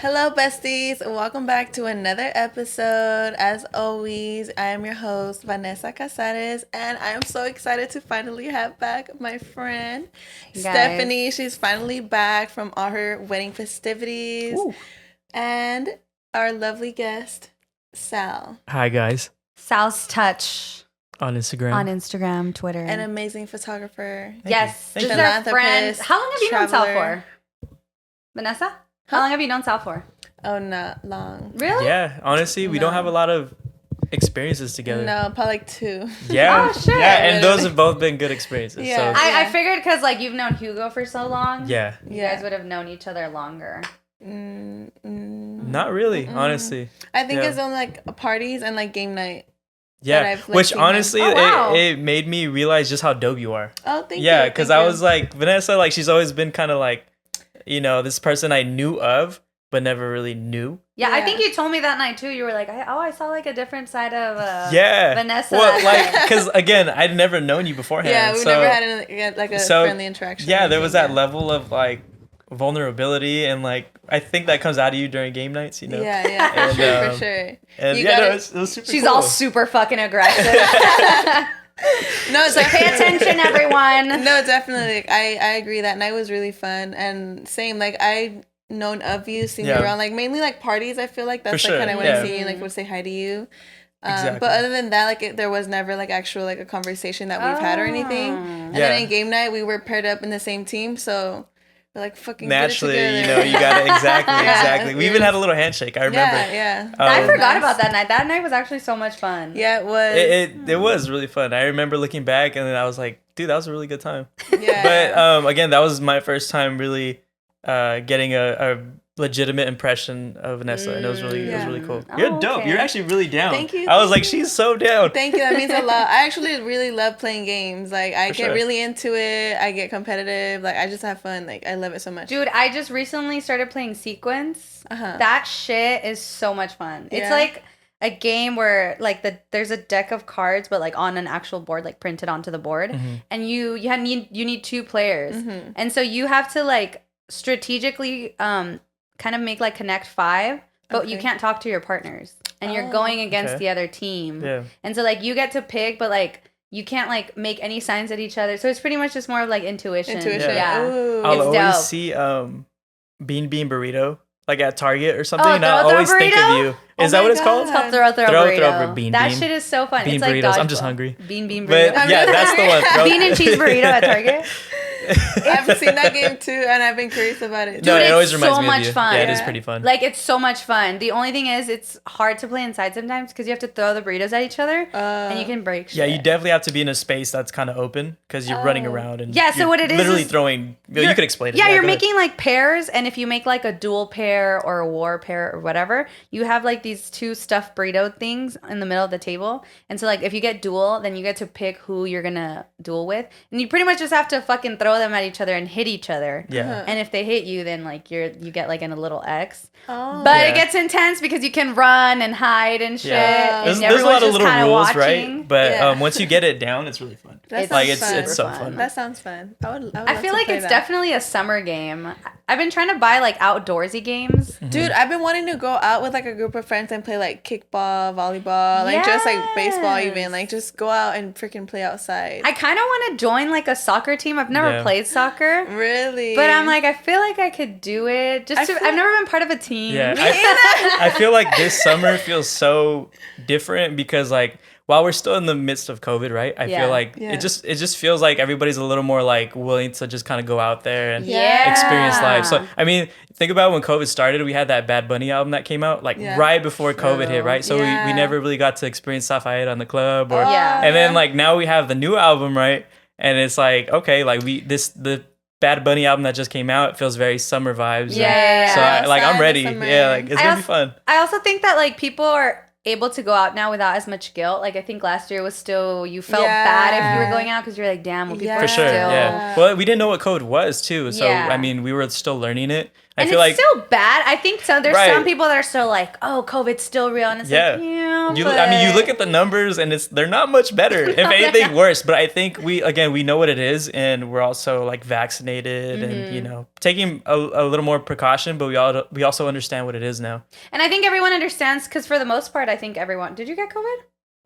Hello, besties. Welcome back to another episode. As always, I am your host, Vanessa Cazarez, and I am so excited to finally have back my friend, Stephanie. She's finally back from all her wedding festivities. Ooh. And our lovely guest, Sal. Hi, guys. Sal's Touch. On Instagram, Twitter. An amazing photographer. Yes. This is our friend. How long have you known Sal for? Vanessa? How long have you known Sal for? Oh, not long. Really? Yeah, honestly, we don't have a lot of experiences together. No, probably like 2. Yeah. Oh, shit. Yeah, and those have both been good experiences. Yeah. So. I figured because like you've known Hugo for so long. Yeah. You guys would have known each other longer. Not really, honestly. I think it's on like parties and like game night. Yeah, which honestly, it made me realize just how dope you are. Oh, thank you. Yeah, because I was like, Vanessa, like she's always been kind of like, you know, this person I knew of, but never really knew. Yeah, I think you told me that night too. You were like, I saw like a different side of Vanessa. Well, like, because again, I'd never known you beforehand. Yeah, we've never had a friendly interaction. Yeah, there was that level of like vulnerability, and like I think that comes out of you during game nights, you know. Yeah, and, for sure. And it was super. She's cool. all super fucking aggressive. No, it's like, pay attention, everyone. No, definitely. Like, I agree. That night was really fun, and same. Like I known of you, seen you around, like mainly like parties. I feel like that's like kind of when I see you, like would say hi to you. Exactly. But other than that, like there was never like actual like a conversation that we've had or anything. And then in game night, we were paired up in the same team, so. We're like fucking naturally, you know, you got it exactly. We even had a little handshake. I remember. Yeah. I forgot about that night. That night was actually so much fun. Yeah, it was. It was really fun. I remember looking back, and then I was like, dude, that was a really good time. Yeah. But again, that was my first time really getting a legitimate impression of Vanessa, and it was really cool. You're dope. You're actually really down. Thank you. I was like, she's so down. Thank you. That means a lot. I actually really love playing games. Like I get really into it. I get competitive. Like I just have fun. Like I love it so much. Dude, I just recently started playing Sequence. That shit is so much fun. It's like a game where like there's a deck of cards, but like on an actual board, like printed onto the board, and you need 2 players, and so you have to like strategically kind of make like connect 5, but you can't talk to your partners, and you're going against the other team. Yeah. And so like you get to pick, but like you can't like make any signs at each other. So it's pretty much just more of like intuition. Yeah. I'll always see Bean Burrito like at Target or something, and I always think of you. Is that what it's called? It's called Throw Burrito. Bean. That shit is so fun. Bean it's like burritos. dodgeball. I'm just hungry. Bean burrito. But, yeah, that's the one. Bean and cheese burrito at Target. I've seen that game too, and I've been curious about it. Dude, no, it always reminds me of you. It's so much fun. Yeah, it is pretty fun. Like, it's so much fun. The only thing is, it's hard to play inside sometimes because you have to throw the burritos at each other, and you can break shit. Yeah, you definitely have to be in a space that's kind of open because you're running around and so what it is literally throwing. You could explain it. Yeah, you're making like pairs, and if you make like a dual pair or a war pair or whatever, you have like these 2 stuffed burrito things in the middle of the table, and so like if you get dual, then you get to pick who you're gonna duel with, and you pretty much just have to fucking throw them at each other and hit each other. Yeah. And if they hit you, then like you get like in a little X. But it gets intense because you can run and hide and shit. Yeah. And there's a lot of little rules, watching. Right? But once you get it down, it's really fun. It's so fun. That sounds fun. I feel like it's definitely a summer game. I've been trying to buy like outdoorsy games. Dude, I've been wanting to go out with like a group of friends and play like kickball, volleyball, like just like baseball even. Like just go out and freaking play outside. I kind of want to join like a soccer team. I've never played soccer. Really? But I'm like, I feel like I could do it. I've never been part of a team. Yeah. I feel like this summer feels so different because like while we're still in the midst of COVID, right? I feel like it just feels like everybody's a little more like willing to just kind of go out there and experience life. So I mean, think about when COVID started, we had that Bad Bunny album that came out like right before COVID hit, right? So we never really got to experience Safayette on the club and then like now we have the new album, right? And it's like, okay, like the Bad Bunny album that just came out, it feels very summer vibes. Yeah. So I'm ready. Yeah, like it's gonna be fun. I also think that like people are able to go out now without as much guilt. Like I think last year was still, you felt bad if you were going out because you're like, damn, well, people are for sure. still... Yeah. Well, we didn't know what COVID was too, so I mean, we were still learning it. I and feel it's like still bad. I think there's some people that are still like, oh, COVID's still real. And it's like, I mean, you look at the numbers and they're not much better. If anything, worse. But I think we know what it is, and we're also like vaccinated and, you know, taking a little more precaution, but we also understand what it is now. And I think everyone understands, because for the most part, I think everyone, did you get COVID?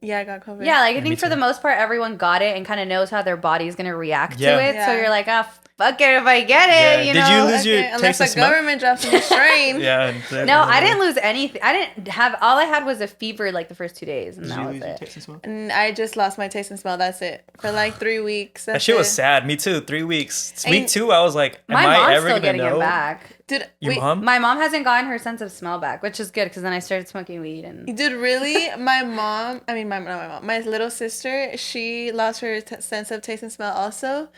Yeah, I got COVID. Yeah, like I think for the most part, everyone got it and kind of knows how their body is going to react to it. So you're like, fuck it if I get it, you know. Did you lose your unless the government drops the strain. No, I didn't lose anything. I didn't have, all I had was a fever like the first 2 days, and that was it. Taste and smell? And I just lost my taste and smell. That's it. For like 3 weeks. That shit was sad. Me too. 3 weeks. Week 2, I was like, am I ever still gonna getting know? it back. Dude, my mom hasn't gotten her sense of smell back, which is good because then I started smoking weed. And dude, really, my little sister, she lost her sense of taste and smell also.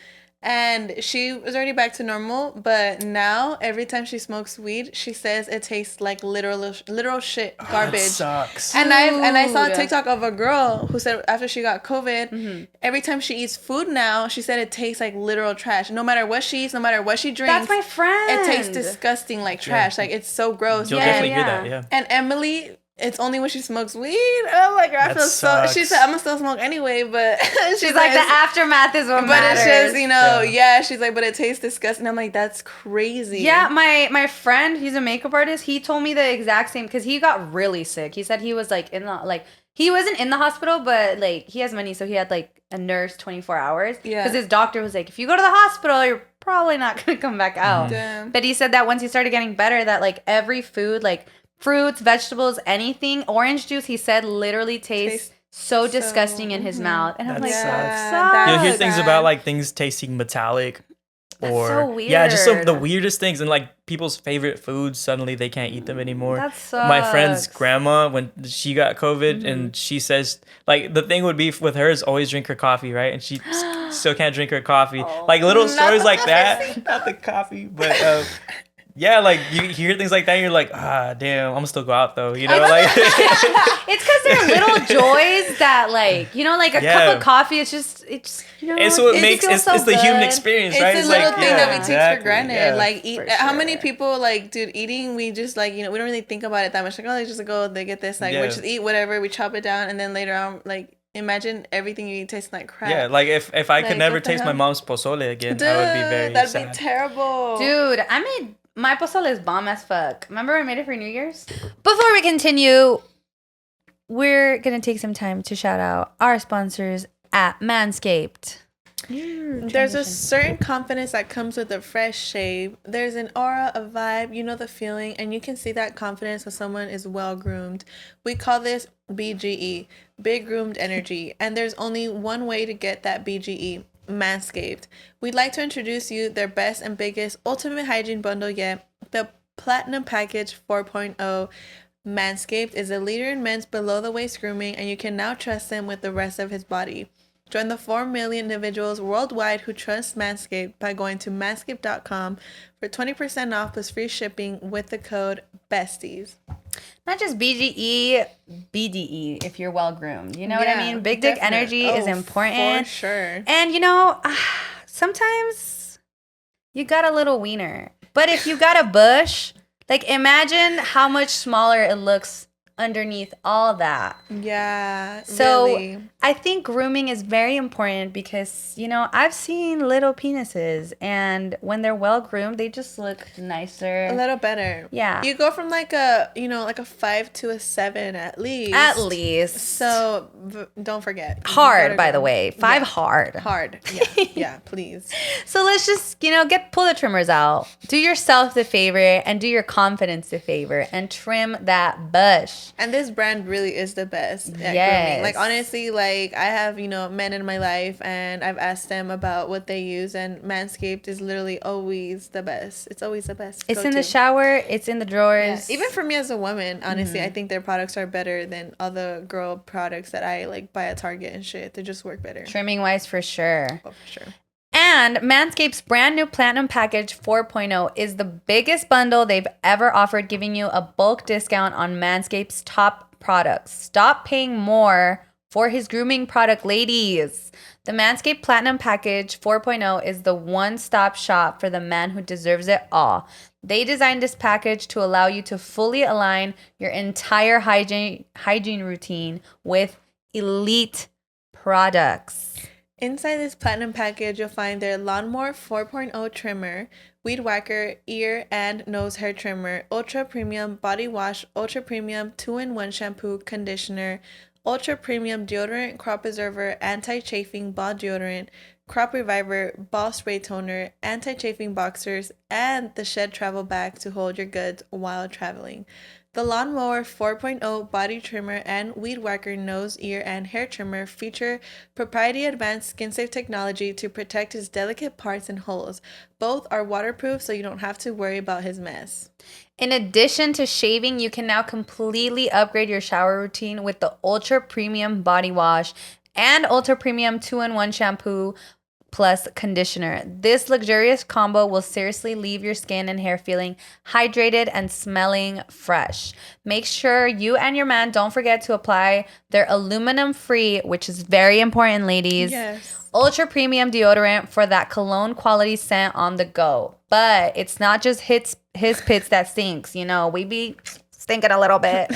And she was already back to normal, but now every time she smokes weed, she says it tastes like literal shit, garbage. That sucks. And I saw a TikTok of a girl who said after she got COVID, every time she eats food now, she said it tastes like literal trash. No matter what she eats, no matter what she drinks. That's my friend. It tastes disgusting like trash. Like it's so gross. You'll definitely hear that, yeah. And Emily, it's only when she smokes weed. Oh my god, I feel so. She said, "I'm gonna still smoke anyway," but she's like, the aftermath is what matters. But it's just, you know, she's like, but it tastes disgusting. I'm like, that's crazy. Yeah, my friend, he's a makeup artist. He told me the exact same because he got really sick. He said he was like he wasn't in the hospital, but like he has money, so he had like a nurse 24 hours. Yeah, because his doctor was like, if you go to the hospital, you're probably not gonna come back out. Damn. But he said that once he started getting better, that like every food, like fruits, vegetables, anything, orange juice, he said literally tastes so disgusting in his mouth. And I'm like, that sucks. You'll hear things about like things tasting metallic. Or so weird. Yeah, just the weirdest things, and like people's favorite foods, suddenly they can't eat them anymore. That sucks. My friend's grandma, when she got COVID, and she says like the thing would be with her is always drink her coffee, right? And she still can't drink her coffee. Like little stories like that. Not the coffee, but yeah, like you hear things like that, and you're like, damn, I'm gonna still go out though, you know, like. It's because they're little joys that, like, you know, like a cup of coffee. It's you know, it's what makes it's the human experience, right? It's a little thing that we take for granted. Yeah. Like, how many people like, dude, eating? We just like, you know, we don't really think about it that much. Like, oh, they just go, they get this, like, we just eat whatever, we chop it down, and then later on, like. Imagine everything you eat tasting like crap. Yeah, like if I could never taste my mom's pozole again, I would be very that'd sad. Be terrible. Dude, I made my pozole is bomb as fuck. Remember I made it for New Year's? Before we continue, we're going to take some time to shout out our sponsors at Manscaped. There's a certain confidence that comes with a fresh shave. There's an aura, a vibe, you know the feeling, and you can see that confidence when someone is well groomed. We call this BGE, big groomed energy, and there's only one way to get that BGE, Manscaped. We'd like to introduce you their best and biggest ultimate hygiene bundle yet, the Platinum Package 4.0. Manscaped is a leader in men's below the waist grooming, and you can now trust him with the rest of his body. Join the 4 million individuals worldwide who trust Manscaped by going to manscaped.com for 20% off plus free shipping with the code BESTIES. Not just BGE, BDE if you're well groomed. You know what I mean? Big dick energy is important. For sure. And you know, sometimes you got a little wiener. But if you got a bush, like imagine how much smaller it looks underneath all that. Yeah. So really. I think grooming is very important because, you know, I've seen little penises and when they're well groomed, they just look nicer. A little better. Yeah. You go from like a, you know, like a 5 to a 7 at least. At least. So don't forget. Hard, by the way. 5 hard. Hard. Yeah. Yeah, please. So let's just, you know, pull the trimmers out. Do yourself the favor and do your confidence the favor and trim that bush. And this brand really is the best at grooming. Like, honestly, like, I have, you know, men in my life, and I've asked them about what they use, and Manscaped is literally always the best. It's always the best. It's in the shower. It's in the drawers. Yeah. Even for me as a woman, honestly, I think their products are better than other girl products that I, like, buy at Target and shit. They just work better. Trimming-wise, for sure. Oh, for sure. And Manscaped's brand new Platinum Package 4.0 is the biggest bundle they've ever offered, giving you a bulk discount on Manscaped's top products. Stop paying more for his grooming product, ladies. The Manscaped Platinum Package 4.0 is the one-stop shop for the man who deserves it all. They designed this package to allow you to fully align your entire hygiene routine with elite products. Inside this platinum package, you'll find their Lawnmower 4.0 trimmer, Weed Whacker ear and nose hair trimmer, Ultra Premium body wash, Ultra Premium 2-in-1 shampoo, conditioner, Ultra Premium deodorant, crop preserver, anti-chafing ball deodorant, crop reviver, ball spray toner, anti-chafing boxers, and the Shed travel bag to hold your goods while traveling. The Lawnmower 4.0 body trimmer and Weed Whacker nose, ear, and hair trimmer feature proprietary advanced skin-safe technology to protect his delicate parts and holes. Both are waterproof, so you don't have to worry about his mess. In addition to shaving, you can now completely upgrade your shower routine with the Ultra Premium body wash and Ultra Premium 2-in-1 shampoo plus conditioner. This luxurious combo will seriously leave your skin and hair feeling hydrated and smelling fresh. Make sure you and your man don't forget to apply their aluminum-free, which is very important, ladies. Yes. Ultra Premium deodorant for that cologne quality scent on the go. But it's not just his pits that stinks. You know, we be stinking a little bit.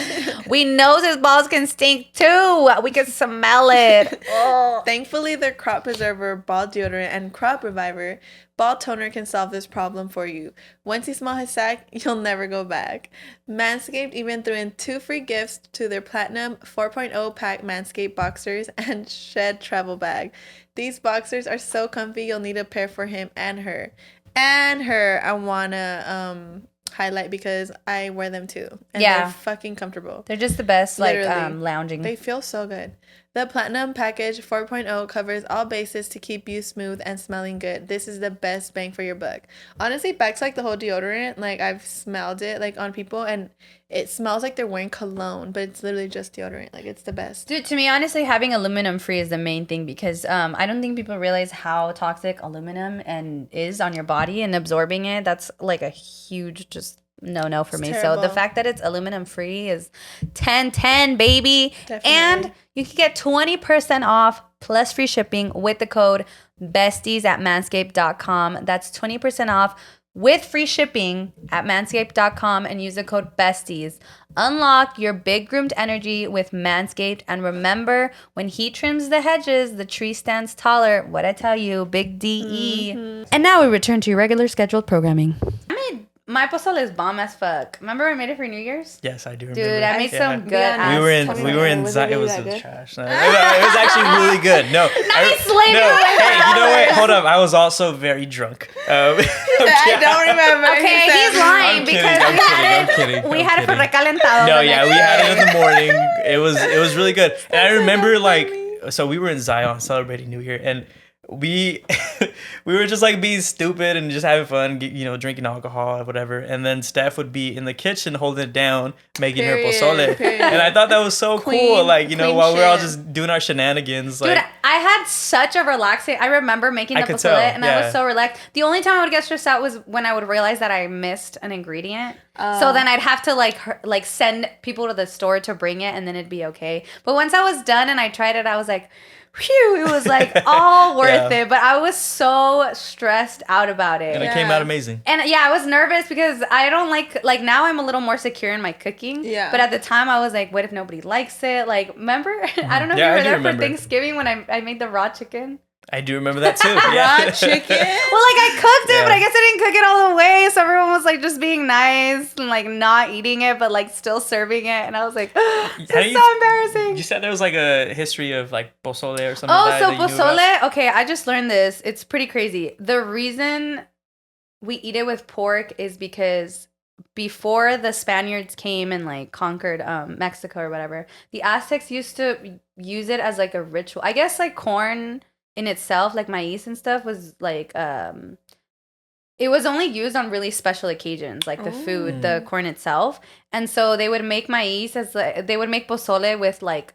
We know his balls can stink too. We can smell it. Oh. Thankfully, their crop preserver, ball deodorant, and crop reviver ball toner can solve this problem for you. Once you smell his sack, you'll never go back. Manscaped even threw in 2 free gifts to their Platinum 4.0 pack Manscaped boxers and Shed travel bag. These boxers are so comfy, you'll need a pair for him and her. And her, I wanna highlight because I wear them too. And they're fucking comfortable. They're just the best, Literally, like lounging. They feel so good. The Platinum Package 4.0 covers all bases to keep you smooth and smelling good. This is the best bang for your buck. Honestly, back to like the whole deodorant, like I've smelled it like on people and it smells like they're wearing cologne, but it's literally just deodorant. Like it's the best. Dude, to me, honestly, having aluminum free is the main thing because I don't think people realize how toxic aluminum is on your body and absorbing it. That's like a huge just no for me. Terrible. So the fact that it's aluminum free is 10/10, baby. Definitely. And you can get 20% off plus free shipping with the code Besties at manscaped.com. That's 20% off with free shipping at manscaped.com and use the code Besties. Unlock your big groomed energy with Manscaped. And remember, when he trims the hedges, the tree stands taller. What I tell you, big DE. Mm-hmm. And now we return to your regular scheduled programming. My pozole is bomb as fuck. Remember I made it for New Year's? Yes, I do remember. Dude, I made some good ass. We were in it was trash. No, it was actually really good. No. Hey, you know what? Hold up. I was also very drunk. I don't remember. Okay, he's lying because we had it for recalentado. No, yeah, we had it in the morning. It was really good. And I remember so we were in Zion celebrating New Year and we were just like being stupid and just having fun, you know, drinking alcohol or whatever. And then Steph would be in the kitchen holding it down, making her pozole. And I thought that was so cool. Like, you know, while we're all just doing our shenanigans. Like, dude, I had such a relaxing. I remember making the pozole and I was so relaxed. The only time I would get stressed out was when I would realize that I missed an ingredient. So then I'd have to like send people to the store to bring it and then it'd be okay. But once I was done and I tried it, I was like, phew, it was like all worth it. But I was so stressed out about it. And it came out amazing. And yeah, I was nervous because I don't like now I'm a little more secure in my cooking. Yeah. But at the time I was like, what if nobody likes it? Like, remember? I don't know if you were there for Thanksgiving when I made the raw chicken. I do remember that too. Yeah. Raw chicken? Well, like I cooked it, but I guess I didn't cook it all the way. So everyone was like just being nice and like not eating it, but like still serving it. And I was like, this is so embarrassing. You said there was like a history of like pozole or something. Oh, so pozole? Okay, I just learned this. It's pretty crazy. The reason we eat it with pork is because before the Spaniards came and like conquered Mexico or whatever, the Aztecs used to use it as like a ritual. I guess like corn in itself, like maize and stuff, was like it was only used on really special occasions, like the food, the corn itself. And so they would make maize they would make pozole with like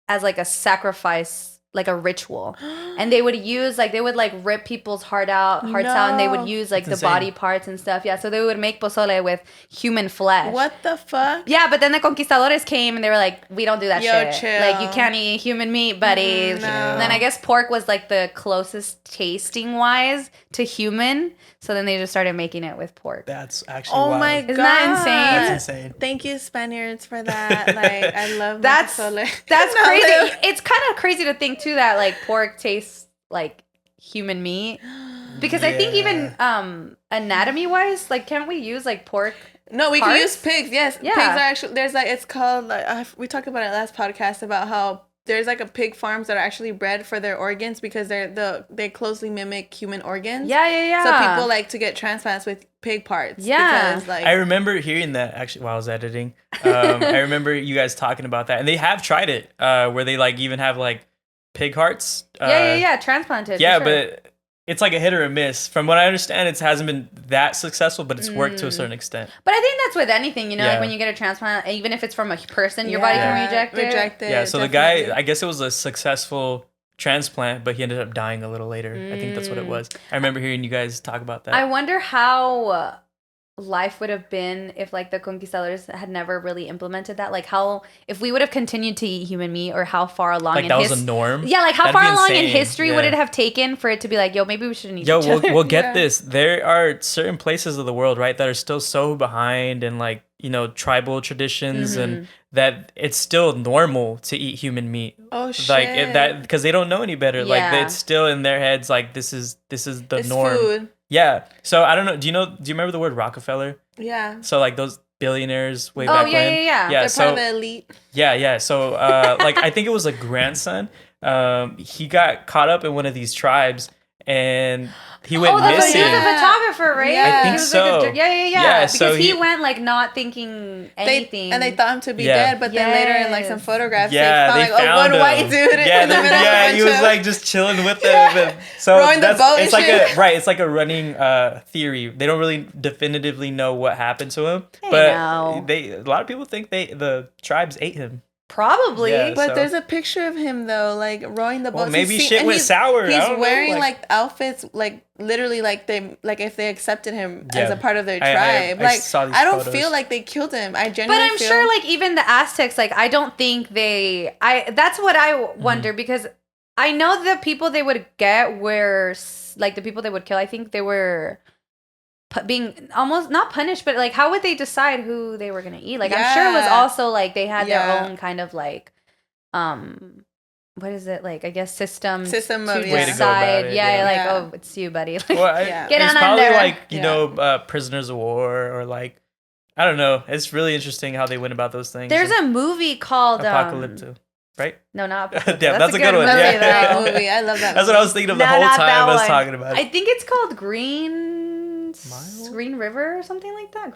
as like a sacrifice like a ritual, and they would use like rip people's hearts out, and they would use like the body parts and stuff. Yeah, so they would make pozole with human flesh. What the fuck? Yeah, but then the conquistadores came and they were like, we don't do that shit. Chill. Like, you can't eat human meat, buddy. No. And then I guess pork was like the closest tasting wise to human. So then they just started making it with pork. That's actually wild. My God. Isn't that insane? That's insane. Thank you, Spaniards, for that. Like, I love that's pozole. That's crazy. It's kind of crazy to think too that like pork tastes like human meat. Because I think even anatomy wise, like, can't we use like pork? No, we can use pigs. Yes, yeah. Pigs are actually, there's like, it's called like, we talked about it last podcast about how there's like a pig farms that are actually bred for their organs because they closely mimic human organs. Yeah. So people like to get transplants with pig parts. Yeah. Because, like, I remember hearing that actually while I was editing. I remember you guys talking about that, and they have tried it where they like even have like pig hearts. Transplanted. Yeah, for sure. but it's like a hit or a miss. From what I understand, it hasn't been that successful, but it's worked to a certain extent. But I think that's with anything, you know, like when you get a transplant, even if it's from a person, your body can reject it. Yeah, so definitely. The guy, I guess it was a successful transplant, but he ended up dying a little later. I think that's what it was. I remember hearing you guys talk about that. I wonder how life would have been if like the conquistadors had never really implemented that, like how if we would have continued to eat human meat, or how far along like that was a norm. Yeah, like how far along in history would it have taken for it to be like, yo, maybe we shouldn't eat each other. We'll get this. There are certain places of the world, right, that are still so behind and like, you know, tribal traditions and that it's still normal to eat human meat. Oh shit! Like if that, because they don't know any better. Like it's still in their heads. Like this is the norm. Food. Yeah. So I don't know. Do you remember the word Rockefeller? Yeah. So like those billionaires way back when. Yeah. They're part of the elite. Yeah. So like I think it was a grandson. He got caught up in one of these tribes and he went missing. He was a photographer, right? Yeah. I think so. Like because so he went like not thinking anything. And they thought him to be dead, but then later in like some photographs, they found found one white dude in the middle of he was like just chilling with them. So rowing the boat it's and like shit. it's like a running theory. They don't really definitively know what happened to him, a lot of people think the tribes ate him. Probably. Yeah, but there's a picture of him though, like rowing the boat. Well, maybe shit went sour. He's wearing like outfits, like literally, like if they accepted him as a part of their tribe. I don't feel like they killed him. I genuinely. But I'm sure, like even the Aztecs, like I don't think they. That's what I wonder because I know the people they would get were like the people they would kill. I think they were being almost not punished, but like how would they decide who they were gonna eat? Like I'm sure it was also like they had their own kind of like what is it, like I guess system of decide. Like oh, it's you, buddy. Like, get on probably under. Like you know prisoners of war or like I don't know. It's really interesting how they went about those things. There's a movie called Apocalypto. Right? No, not Apocalypto. That's a good one. That movie. I love that movie. That's what I was thinking of the whole time I was talking about it. I think it's called Green River or something like that.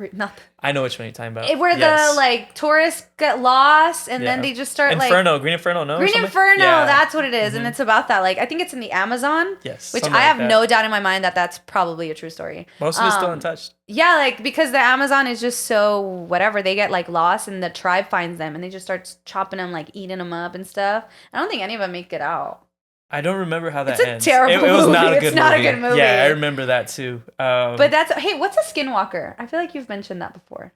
I know which one you're talking about. Where the like tourists get lost and then they just start Green Inferno, no? Green Inferno, that's what it is. And it's about that. Like I think it's in the Amazon. Yes. Which I have no doubt in my mind that that's probably a true story. Most of it's still untouched. Yeah, like because the Amazon is just so whatever. They get like lost and the tribe finds them and they just start chopping them, like eating them up and stuff. I don't think any of them make it out. I don't remember how that ends. It's a terrible movie. It was not a good movie. It's not a good movie. Yeah, I remember that too. But hey, what's a skinwalker? I feel like you've mentioned that before.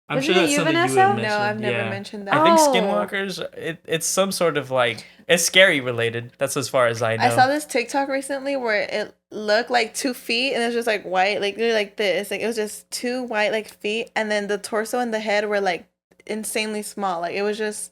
I'm sure that's something Vanessa? you would mention. No, I've never mentioned that. I think skinwalkers, it's some sort of like, it's scary related. That's as far as I know. I saw this TikTok recently where it looked like 2 feet and it was just like white, like literally like this. Like it was just 2 white like feet and then the torso and the head were like insanely small. Like it was just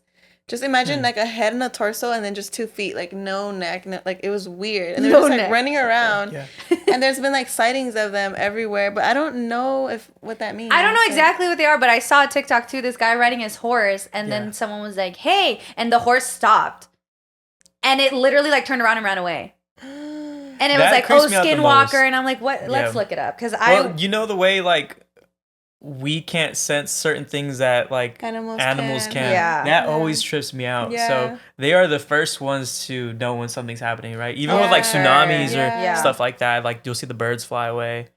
imagine like a head and a torso and then just 2 feet, like no neck, like it was weird. And they were just like running around. Yeah. And there's been like sightings of them everywhere, but I don't know what that means. I don't know exactly what they are, but I saw a TikTok too, this guy riding his horse and then someone was like, hey, and the horse stopped. And it literally like turned around and ran away. And it was like, oh, skinwalker. And I'm like, what? Let's look it up. Because you know the way like we can't sense certain things that like animals can. Yeah. That always trips me out. Yeah. So they are the first ones to know when something's happening, right? Even with like tsunamis or stuff like that, like you'll see the birds fly away.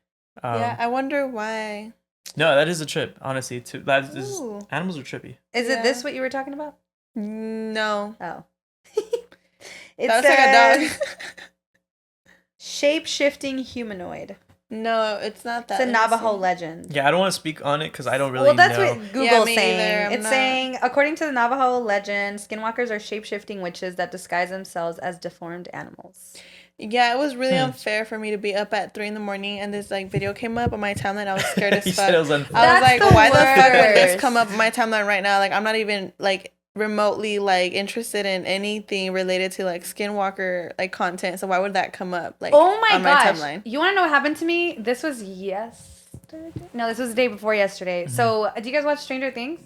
I wonder why. No, that is a trip, honestly. Animals are trippy. Is it this what you were talking about? No. Oh. It sounds like a dog. Shape-shifting humanoid. No, it's not that. It's a Navajo legend. Yeah, I don't want to speak on it because I don't really know. Well, that's what Google's saying. It's saying, according to the Navajo legend, skinwalkers are shape-shifting witches that disguise themselves as deformed animals. Yeah, it was really unfair for me to be up at 3 a.m. and this like video came up on my timeline. I was scared as fuck. I was like, why the fuck would this come up on my timeline right now? Like, I'm not even like remotely like interested in anything related to like skinwalker like content. So why would that come up like oh my on gosh. my timeline? You want to know what happened to me? This was yesterday. No, this was the day before yesterday. Mm-hmm. So, do you guys watch Stranger Things?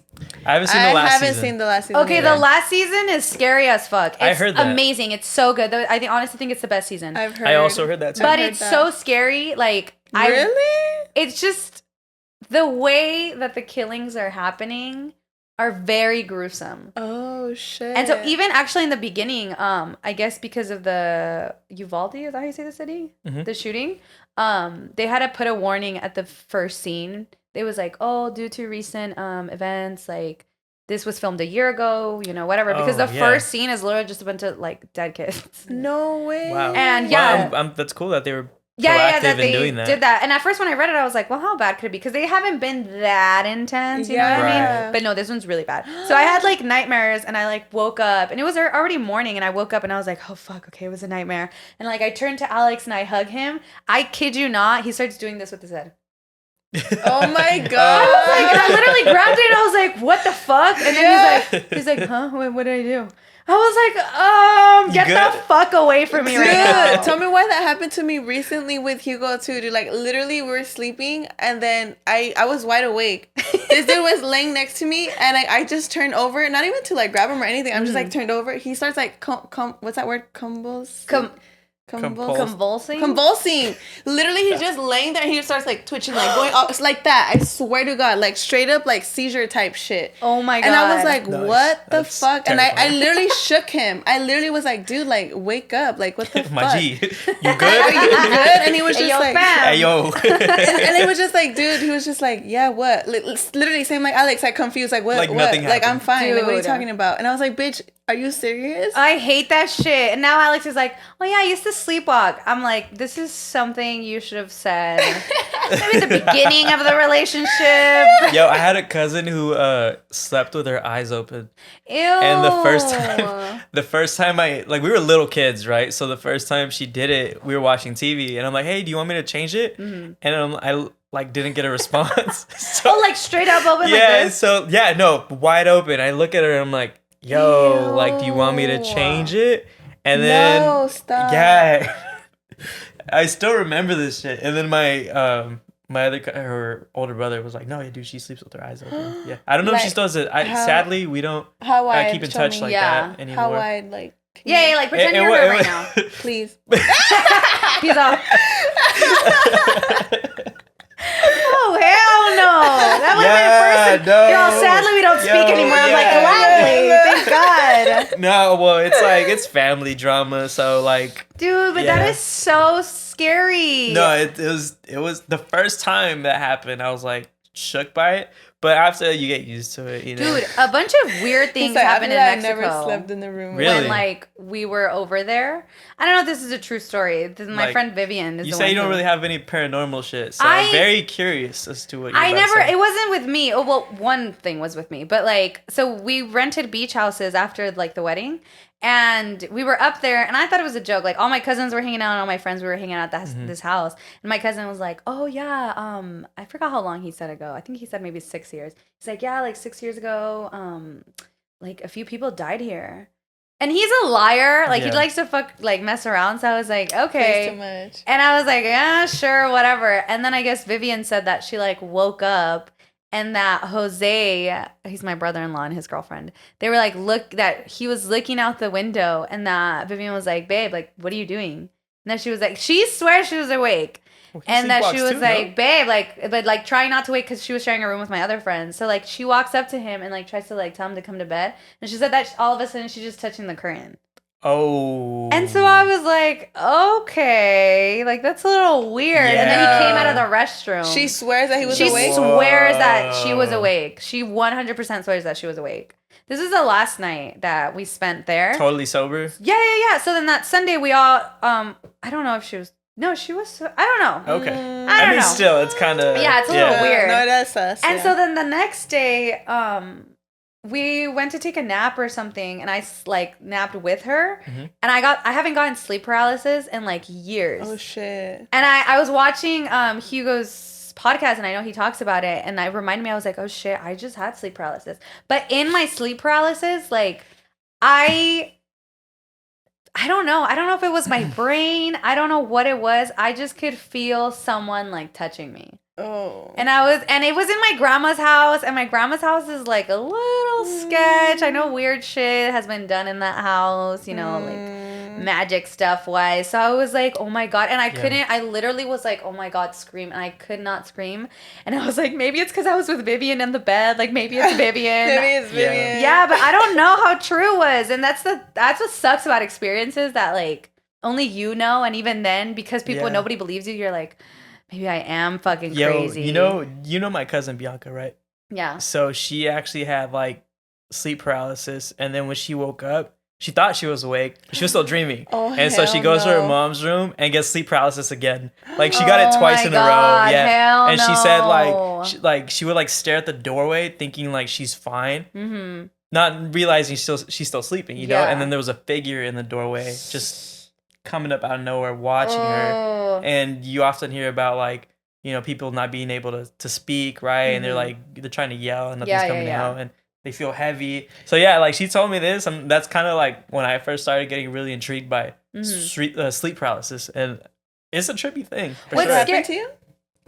I haven't seen the last season. Seen the last season. Okay, either. The last season is scary as fuck. It's I heard that. Amazing. It's so good. Honestly think it's the best season. I also heard that too. But it's so scary. Like, really? It's just the way that the killings are happening are very gruesome. Oh shit. And so even actually in the beginning, I guess because of the Uvalde, is that how you say the city? Mm-hmm. The shooting, they had to put a warning at the first scene. It was like, oh, due to recent events, like this was filmed a year ago, you know, whatever. Because the first scene is literally just a bunch of like dead kids. No way. Wow. And that's cool that they were that they did that. And at first when I read it, I was like, well, how bad could it be? Because they haven't been that intense, you know what I mean? But no, this one's really bad. So I had like nightmares and I like woke up and it was already morning and I woke up and I was like, oh fuck, okay, it was a nightmare. And like I turned to Alex and I hug him. I kid you not, he starts doing this with his head. Oh my god. I was like, and I literally grabbed it and I was like, what the fuck? And then he's like, huh? What did I do? I was like, get the fuck away from me right now. Tell me why that happened to me recently with Hugo too, dude. Like literally we were sleeping and then I was wide awake. This dude was laying next to me and I just turned over, not even to like grab him or anything. I'm just like turned over. He starts like what's that word? Convulsing. Literally, he's just laying there and he starts like twitching, like going up. It's like that. I swear to God, like straight up like seizure type shit. Oh my God. And I was like, what the fuck? Terrifying. And I literally shook him. I literally was like, dude, like wake up. Like what the My fuck? G, you good? Are you good? And he was just like, hey yo. and he was just like, dude, he was just like, yeah, what? Literally saying like Alex, like confused, like what? Like nothing Like I'm fine. Dude. Like what are you talking about? And I was like, bitch, are you serious? I hate that shit. And now Alex is like, oh yeah, I used to sleepwalk. I'm like, this is something you should have said maybe at the beginning of the relationship. Yo, I had a cousin who slept with her eyes open. Ew. And the first time we were little kids, right? So the first time she did it, we were watching TV and I'm like, hey, do you want me to change it? Mm-hmm. And I like didn't get a response. So, like straight up open like this? So yeah, no, wide open. I look at her and I'm like, yo, ew. Like, do you want me to change it? And then no, stop. Yeah, I still remember this shit. And then my her older brother was like, no, dude, she sleeps with her eyes open. Yeah, I don't know if she still does it. Sadly, we don't keep in touch like that anymore. How wide, like? Yeah, like pretend you're her right now, please. Peace out. Oh hell no! That was my first. No. Yo, sadly we don't speak anymore. I'm like, gladly, thank God. No, well, it's family drama, so like. Dude, but that is so scary. No, it was the first time that happened. I was like shook by it, but after you get used to it, you know. Dude, a bunch of weird things happened in Mexico. I never slept in the room. Really? When like we were over there. I don't know if this is a true story. My friend Vivian is. You say you don't really have any paranormal shit, so I'm very curious as to what you're about to say. It wasn't with me. Oh well, one thing was with me, but like, so we rented beach houses after like the wedding. And we were up there, and I thought it was a joke. Like, all my cousins were hanging out, and all my friends were hanging out at this house. And my cousin was like, oh, yeah, I forgot how long he said ago. I think he said maybe 6 years. He's like, yeah, like 6 years ago, like, a few people died here. And he's a liar. Like, he likes to mess around. So I was like, okay. Too much. And I was like, yeah, sure, whatever. And then I guess Vivian said that she, like, woke up. And that Jose, he's my brother-in-law and his girlfriend, they were like, that he was looking out the window and that Vivian was like, babe, like, what are you doing? And then she was like, she swears she was awake. Well, and that she was like, babe, like, but like trying not to wake because she was sharing a room with my other friends. So like she walks up to him and like tries to like tell him to come to bed. And she said that all of a sudden she's just touching the curtain. Oh. And so I was like, okay, like that's a little weird. Yeah. And then he came out of the restroom. She swears that he was awake? She swears that she was awake. She 100% swears that she was awake. This is the last night that we spent there. Totally sober? Yeah. So then that Sunday we all, I don't know if she was, no, she was, I don't know. Okay. I don't know. Still, it's kind of... Yeah, it's a little weird. No, that's us. And so then the next day, we went to take a nap or something, and I like napped with her, and I haven't gotten sleep paralysis in like years. Oh shit. And I was watching Hugo's podcast, and I know he talks about it, and it reminded me, I was like, oh shit, I just had sleep paralysis. But in my sleep paralysis, like I don't know if it was my brain, I don't know what it was, I just could feel someone like touching me. Oh. And it was in my grandma's house, and my grandma's house is like a little sketch. I know weird shit has been done in that house, you know, like magic stuff wise. So I was like, oh my God. And I literally was like, oh my God, scream. And I could not scream. And I was like, maybe it's because I was with Vivian in the bed. Like maybe it's Vivian. Maybe it's Vivian. Yeah, but I don't know how true it was. And that's what sucks about experiences that like only you know. And even then, because nobody believes you, you're like, maybe I am fucking crazy. You know my cousin Bianca, right? Yeah. So she actually had like sleep paralysis, and then when she woke up, she thought she was awake. She was still dreaming. And so she goes to her mom's room and gets sleep paralysis again. Like she got it twice in a row. Yeah. And she said she would like stare at the doorway thinking like she's fine. Mm-hmm. Not realizing she's still sleeping, you know? And then there was a figure in the doorway just coming up out of nowhere watching her. And you often hear about like, you know, people not being able to speak, right? And they're trying to yell and nothing's coming out, and they feel heavy. So yeah, like she told me this, and that's kind of like when I first started getting really intrigued by sleep paralysis, and it's a trippy thing. What's happened to you?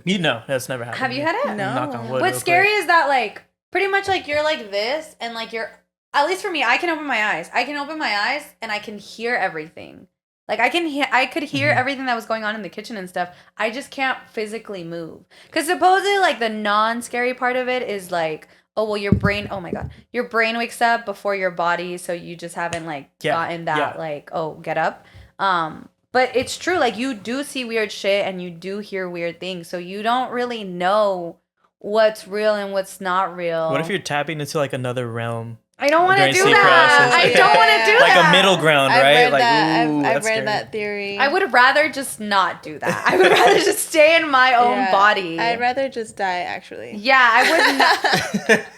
You know, that's never happened. Have you had it? No. Knock on wood. What's scary is that like pretty much like you're like this, and like you're, at least for me, I can open my eyes. And I can hear everything. Like I could hear everything that was going on in the kitchen and stuff. I just can't physically move. Because supposedly like the non-scary part of it is like, oh well, your brain wakes up before your body, so you just haven't like gotten that like, oh, get up. But it's true, like you do see weird shit and you do hear weird things, so you don't really know what's real and what's not real. What if you're tapping into like another realm? I don't want to do that. I don't want to do like that. Like a middle ground, right? I've read that theory. I would rather just not do that. I would rather just stay in my own body. I'd rather just die, actually. Yeah, I would not.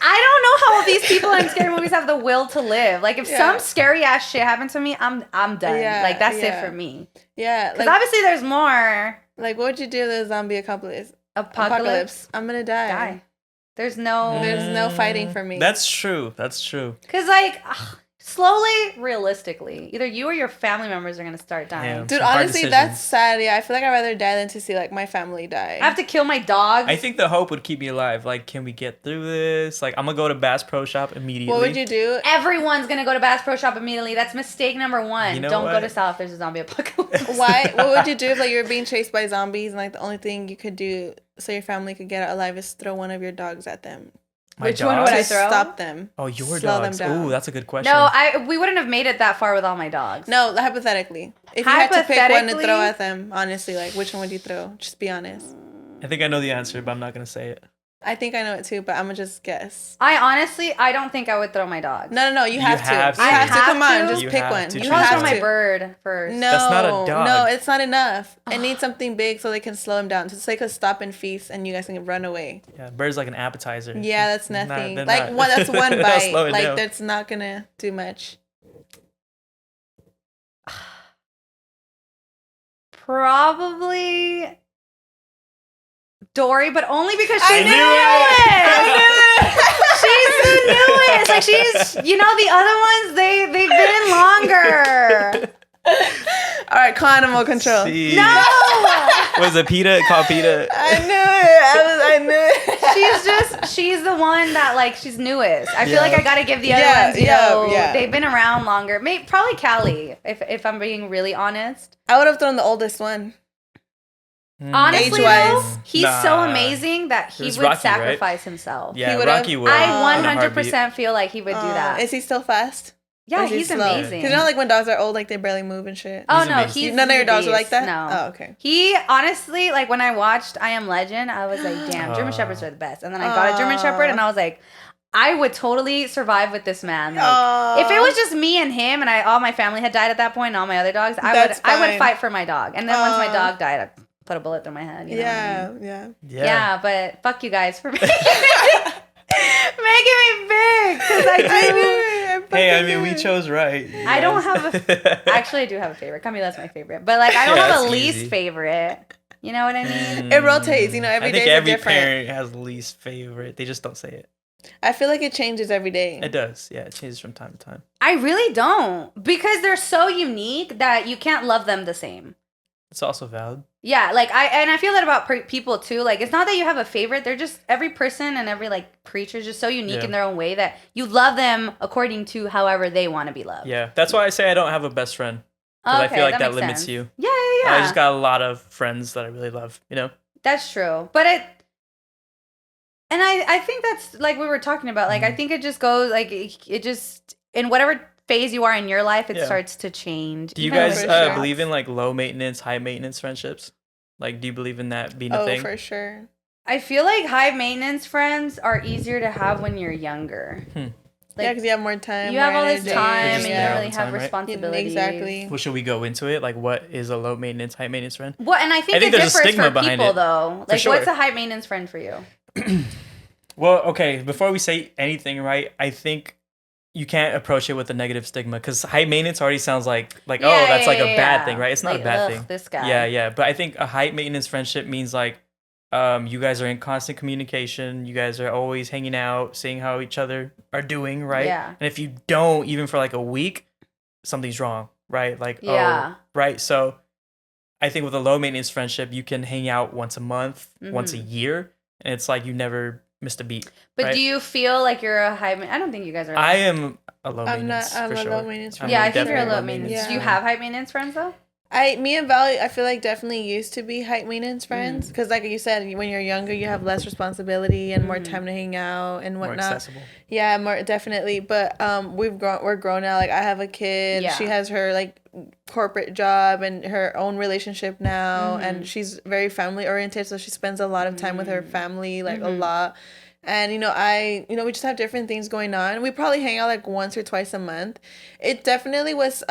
I don't know how these people in scary movies have the will to live. Like, if some scary ass shit happened to me, I'm done. Yeah, like, that's it for me. Yeah. Because obviously there's more. Like, what would you do if the zombie apocalypse? I'm gonna die. There's no fighting for me. That's true. Because, like, slowly, realistically, either you or your family members are going to start dying. Yeah, dude, honestly, that's sad. Yeah, I feel like I'd rather die than to see, like, my family die. I have to kill my dogs. I think the hope would keep me alive. Like, can we get through this? Like, I'm going to go to Bass Pro Shop immediately. What would you do? Everyone's going to go to Bass Pro Shop immediately. That's mistake number one. You know Don't go to South if there's a zombie apocalypse. Why? What would you do if, like, you were being chased by zombies and, like, the only thing you could do so your family could get out alive is throw one of your dogs at them? Which one would I throw? Stop them. Oh, your dogs. Ooh, that's a good question. No, we wouldn't have made it that far with all my dogs. No, hypothetically. If you had to pick one to throw at them, honestly, like, which one would you throw? Just be honest. I think I know the answer, but I'm not going to say it. I think I know it too, but I'm going to just guess. I don't think I would throw my dogs. No, you have to. You have to. Come on, just pick one. You have to throw my bird first. No, that's not a dog. No, it's not enough. It needs something big so they can slow him down. So it's like a stop and feast and you guys can run away. Yeah, bird's like an appetizer. Yeah, that's nothing. That's one bite. Like, that's not going to do much. Probably Dory, but only because she's the newest. She's the newest. Like, she's, the other ones, they've been longer. All right, call animal control. See. No. Was it PETA? Called PETA. I knew it. She's the one that, like, she's newest. I feel like I gotta give the other ones, they've been around longer. Probably Callie, if I'm being really honest. I would have thrown the oldest one. Honestly, though, he's so amazing that he would Rocky, sacrifice himself. Yeah, Rocky would. I 100% feel like he would do that. Is he still fast? Yeah, he's amazing. Because like when dogs are old, like they barely move and shit. Oh, no, he's none of your dogs are like that? No. Oh, okay. He, honestly, like when I watched I Am Legend, I was like, damn, German Shepherds are the best. And then I got a German Shepherd and I was like, I would totally survive with this man. Like, if it was just me and him, and all my family had died at that point, and all my other dogs, I would fight for my dog. And then once my dog died, I'd put a bullet through my head. You know what I mean? Yeah. But fuck you guys for making me big, because I do. Hey, I mean, we chose right. I don't have actually, I do have a favorite. Camila's my favorite, but like, I don't have a least favorite. You know what I mean? It rotates. You know, every day is different. I think every parent has a least favorite. They just don't say it. I feel like it changes every day. It does. Yeah, it changes from time to time. I really don't, because they're so unique that you can't love them the same. It's also valid. Yeah, like I feel that about people too. Like, it's not that you have a favorite. They're just, every person and every like creature is just so unique in their own way that you love them according to however they want to be loved. Yeah, that's why I say I don't have a best friend. Because I feel like that limits sense. You. Yeah. I just got a lot of friends that I really love, you know? That's true. But I think that's like we were talking about. Like, I think it just goes, like, it just, in whatever phase you are in your life, it starts to change. Do you guys believe in like low maintenance, high maintenance friendships? Like, do you believe in that being a thing? Oh, for sure. I feel like high maintenance friends are easier to have when you're younger. Like, because you have more time. You have all this time, and you don't really have responsibilities. Exactly. Well, should we go into it? Like, what is a low maintenance, high maintenance friend? Well, and I think it differs for people, though. Like, what's a high maintenance friend for you? Well, okay, before we say anything, right, I think you can't approach it with a negative stigma, because high maintenance already sounds like that's like a bad thing, right? It's not like, a bad thing. This guy. Yeah. But I think a high maintenance friendship means like you guys are in constant communication. You guys are always hanging out, seeing how each other are doing, right? Yeah. And if you don't, even for like a week, something's wrong, right? Like, right? So I think with a low maintenance friendship, you can hang out once a month, once a year, and it's like you never missed a beat. But right? do you feel like you're a high maintenance? I don't think you guys are. I am a low maintenance. I'm for a sure. low maintenance friend. Yeah, I think you're a low maintenance. Yeah. Do you have high maintenance friends though? Me and Valerie, I feel like definitely used to be high maintenance friends, because like you said, when you're younger, you have less responsibility and more time to hang out and whatnot. More accessible. Yeah, more definitely. But we're grown now. Like, I have a kid. Yeah. She has her like corporate job and her own relationship now, and she's very family oriented, so she spends a lot of time with her family, like a lot. And, we just have different things going on. We probably hang out like once or twice a month. It definitely was,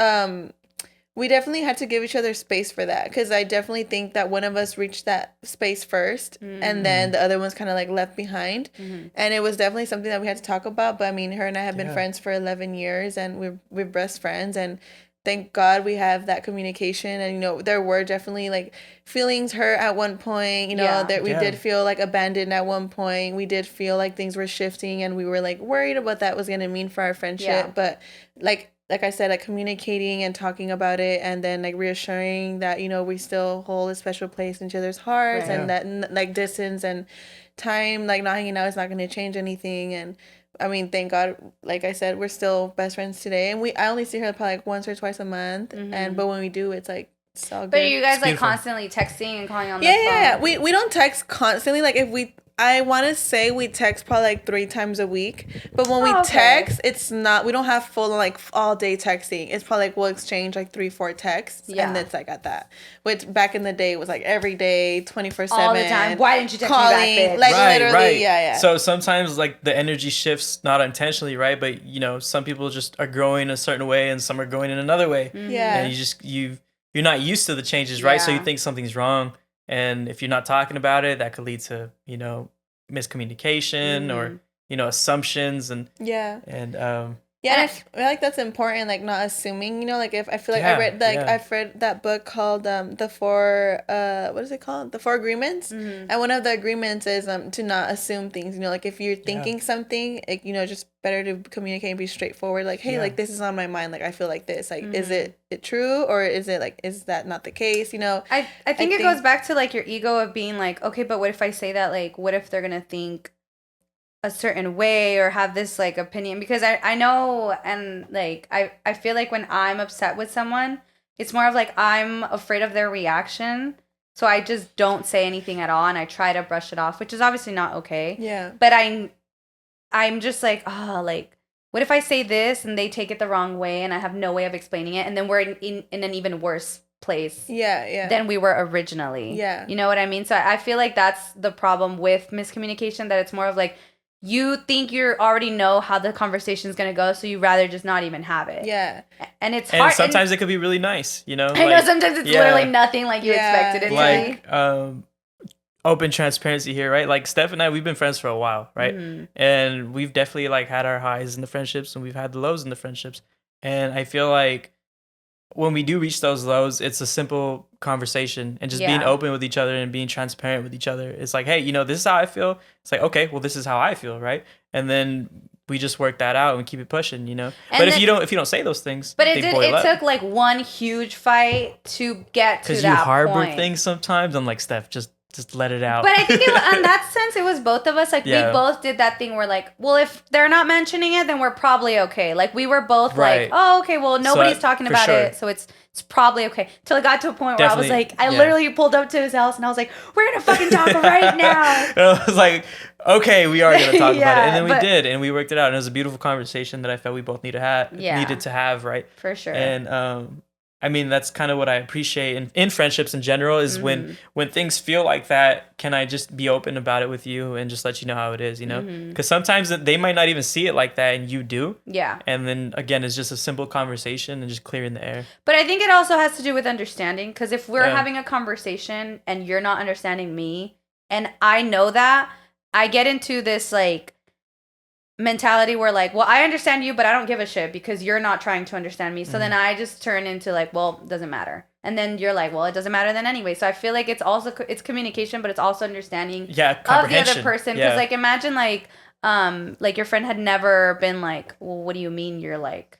we definitely had to give each other space for that, because I definitely think that one of us reached that space first, and then the other one's kind of like left behind. And it was definitely something that we had to talk about. But I mean, her and I have been friends for 11 years, and we're best friends. And thank God we have that communication. And, there were definitely like feelings hurt at one point, that we did feel like abandoned at one point. We did feel like things were shifting, and we were like worried about what that was going to mean for our friendship. Yeah. But like I said, like communicating and talking about it, and then like reassuring that, we still hold a special place in each other's hearts, and that like distance and time, like not hanging out, is not going to change anything. And I mean, thank God, like I said, we're still best friends today. And I only see her probably like once or twice a month. But when we do, it's like, it's all good. But are you guys like constantly texting and calling on the phone? Yeah. We don't text constantly. Like I want to say we text probably like 3 times a week. But when we text, it's not, we don't have full like all day texting. It's probably like we'll exchange like 3-4 texts. Yeah. And it's like at that. Which back in the day was like every day, 24/7. All the time. Why didn't you text me back, bitch? Like literally, yeah. So sometimes like the energy shifts, not intentionally, right? But some people just are growing a certain way and some are going in another way. Yeah. And you're not used to the changes, right? So you think something's wrong. And if you're not talking about it, that could lead to, miscommunication or, assumptions and and I feel like that's important, like not assuming, like if I feel like I've read that book called the Four Agreements, and one of the agreements is to not assume things, like if you're thinking something, like, just better to communicate and be straightforward, like, hey, like this is on my mind, like I feel like this, like is it true, or is it like, is that not the case, I think it goes back to like your ego of being like, okay, but what if I say that, like what if they're gonna think a certain way or have this like opinion, because I know, and like I feel like when I'm upset with someone, it's more of like I'm afraid of their reaction, so I just don't say anything at all, and I try to brush it off, which is obviously not okay. Yeah. But I'm just like, like what if I say this and they take it the wrong way and I have no way of explaining it, and then we're in an even worse place than we were originally. Yeah. You know what I mean? So I feel like that's the problem with miscommunication, that it's more of like you think you already know how the conversation is going to go, so you rather just not even have it. Yeah. And it's hard. And sometimes it could be really nice, you know? I know sometimes it's literally nothing like you expected it to be. Open transparency here, right? Like Steph and I, we've been friends for a while, right? Mm-hmm. And we've definitely like had our highs in the friendships and we've had the lows in the friendships. And I feel like when we do reach those lows, it's a simple conversation and just being open with each other and being transparent with each other. It's like, hey, you know, this is how I feel. It's like, okay, well, this is how I feel, right? And then we just work that out and keep it pushing, you know. And but then, if you don't say those things, but it took like one huge fight to get to that point. Because you harbor things sometimes. I'm like, Steph, just let it out. But I think in that sense, it was both of us. Like, we both did that thing where, like, well, if they're not mentioning it, then we're probably okay. Like, we were both like, oh, okay, well, nobody's talking about it, so it's probably okay. Till it got to a point where I was like, I literally pulled up to his house and I was like, we're gonna fucking talk right now. And I was like, okay, we are gonna talk about it, and then we did, and we worked it out, and it was a beautiful conversation that I felt we both needed to have, right? For sure. And I mean, that's kind of what I appreciate in friendships in general is when things feel like that, can I just be open about it with you and just let you know how it is, you know? Because sometimes they might not even see it like that and you do. Yeah. And then, again, it's just a simple conversation and just clearing the air. But I think it also has to do with understanding, because if we're having a conversation and you're not understanding me and I know that, I get into this, like, mentality where like, well, I understand you, but I don't give a shit because you're not trying to understand me. So then I just turn into like, well, it doesn't matter. And then you're like, well, it doesn't matter then anyway. So I feel like it's communication, but it's also understanding of the other person. Because like, imagine like your friend had never been like, well, what do you mean you're like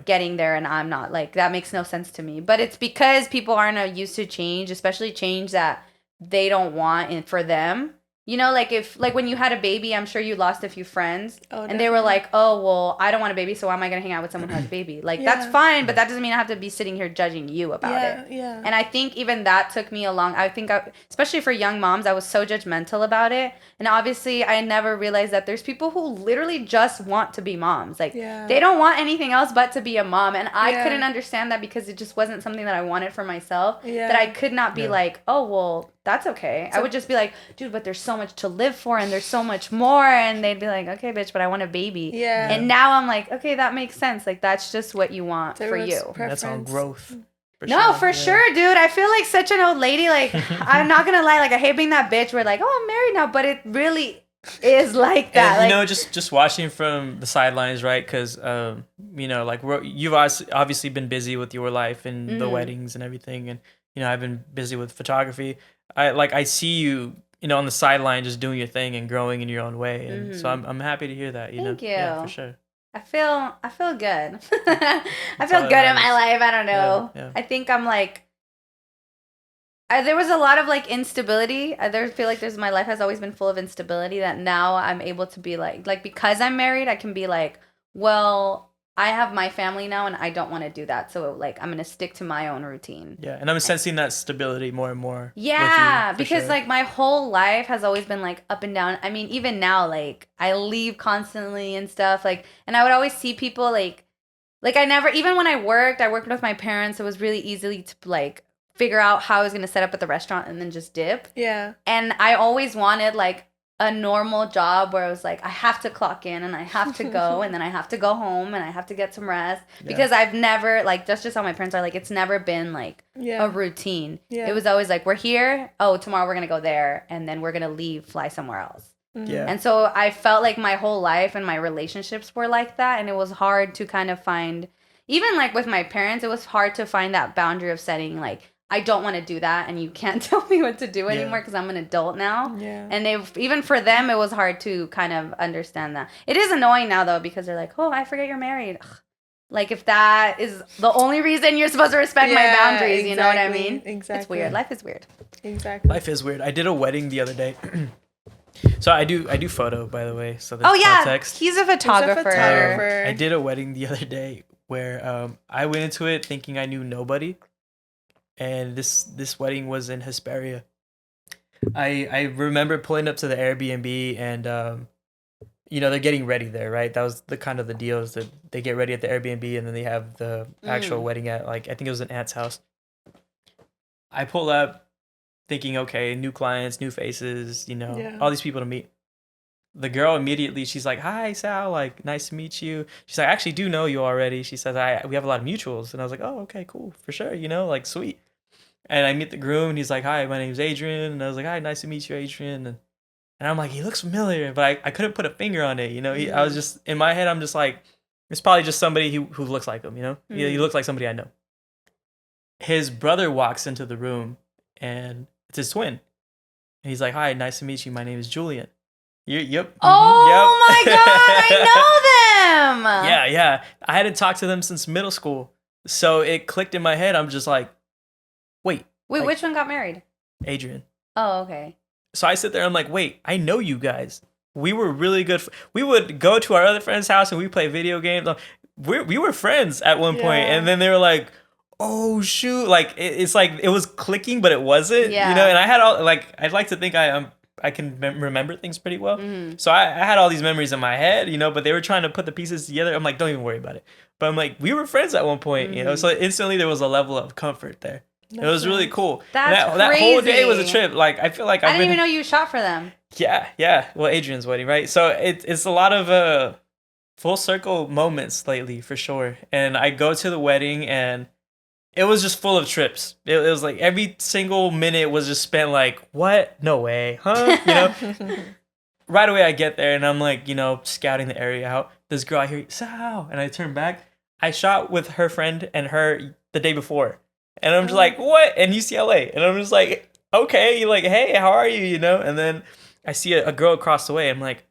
getting there and I'm not? Like, that makes no sense to me. But it's because people aren't used to change, especially change that they don't want for them. You know, like when you had a baby, I'm sure you lost a few friends and they were like, oh, well, I don't want a baby, so why am I going to hang out with someone who has a baby? Like, that's fine, but that doesn't mean I have to be sitting here judging you about it. Yeah. And I think even that took me especially for young moms, I was so judgmental about it. And obviously, I never realized that there's people who literally just want to be moms. Like, they don't want anything else but to be a mom. And I couldn't understand that because it just wasn't something that I wanted for myself. That I could not be like, oh, well, that's okay. I would just be like, dude, but there's so much to live for and there's so much more. And they'd be like, okay, bitch, but I want a baby. Yeah. And now I'm like, okay, that makes sense. Like, that's just what you want for you. That's all growth. For sure, dude. I feel like such an old lady. Like, I'm not going to lie. Like, I hate being that bitch where like, oh, I'm married now. But it really is like that. And, like, you know, just watching from the sidelines, right? Because, you know, like you've obviously been busy with your life and the weddings and everything. And, you know, I've been busy with photography. I see you, you know, on the sideline just doing your thing and growing in your own way. And so I'm happy to hear that, you know. Thank you. Yeah, for sure. I feel good. I feel good in my life. I don't know. Yeah. I think I'm like, there was a lot of like instability. I feel like my life has always been full of instability that now I'm able to be like because I'm married, I can be like, well, I have my family now and I don't want to do that. So like, I'm going to stick to my own routine. Yeah. And I'm sensing that stability more and more. Yeah. With you, because like my whole life has always been like up and down. I mean, even now, like I leave constantly and stuff like, and I would always see people like I never, even when I worked with my parents. It was really easy to like figure out how I was going to set up at the restaurant and then just dip. Yeah. And I always wanted like a normal job where I was like, I have to clock in and I have to go and then I have to go home and I have to get some rest because I've never like, that's just how my parents are. Like, it's never been like a routine. Yeah. It was always like, we're here. Oh, tomorrow we're going to go there. And then we're going to leave, fly somewhere else. Yeah. And so I felt like my whole life and my relationships were like that. And it was hard to kind of find, even like with my parents, it was hard to find that boundary of setting like, I don't want to do that, and you can't tell me what to do anymore because I'm an adult now. Yeah. And even for them, it was hard to kind of understand that. It is annoying now, though, because they're like, oh, I forget you're married. Ugh. Like, if that is the only reason you're supposed to respect my boundaries, you know what I mean? Exactly. It's weird. Life is weird. Exactly. Life is weird. I did a wedding the other day. So I do photo, by the way. So context. He's a photographer. I did a wedding the other day where I went into it thinking I knew nobody. And this wedding was in Hesperia. I remember pulling up to the Airbnb and you know, they're getting ready there, right? That was the kind of the deal is that they get ready at the Airbnb and then they have the actual wedding at like I think it was an aunt's house. I pull up thinking, okay, new clients, new faces, you know, all these people to meet. the girl immediately, she's like, "Hi, Sal, like, nice to meet you." She's like, "I actually do know you already." She says, we have a lot of mutuals." And I was like, "Oh, okay, cool, for sure, like, sweet." And I meet the groom, and he's like, "Hi, my name's Adrian." And I was like, "Hi, nice to meet you, Adrian." And I'm like, he looks familiar, but I couldn't put a finger on it, I was just, in my head, I'm just like, it's probably just somebody who looks like him, He looks like somebody I know. His brother walks into the room, and it's his twin. And he's like, "Hi, nice to meet you. My name is Julian." Yep. Oh my God, I know them. Yeah. I hadn't talked to them since middle school. So it clicked in my head. I'm just like, wait, like, which one got married? Adrian. Oh, okay. So I sit there, I'm like, wait, I know you guys. We were really good. We would go to our other friend's house and we play video games. We were friends at one point, and then they were like, "Oh shoot!" Like it's like it was clicking, but it wasn't. And I had all I'd like to think I can remember things pretty well. So I had all these memories in my head, but they were trying to put the pieces together. I'm like, don't even worry about it. But I'm like, we were friends at one point, So instantly there was a level of comfort there. It was really cool. That whole day was a trip. Like I feel like I didn't even know you shot for them. Yeah. Well, Adrian's wedding, right? So it's a lot of full circle moments lately for sure. And I go to the wedding and it was just full of trips. It was like every single minute was just spent like, what? No way, huh? Right away I get there and I'm like, scouting the area out. This girl, I hear, "Sal," and I turn back. I shot with her friend and her the day before. And I'm just like, what? In UCLA. And I'm just like, okay. You're like, "Hey, how are you?" And then I see a girl across the way. I'm like,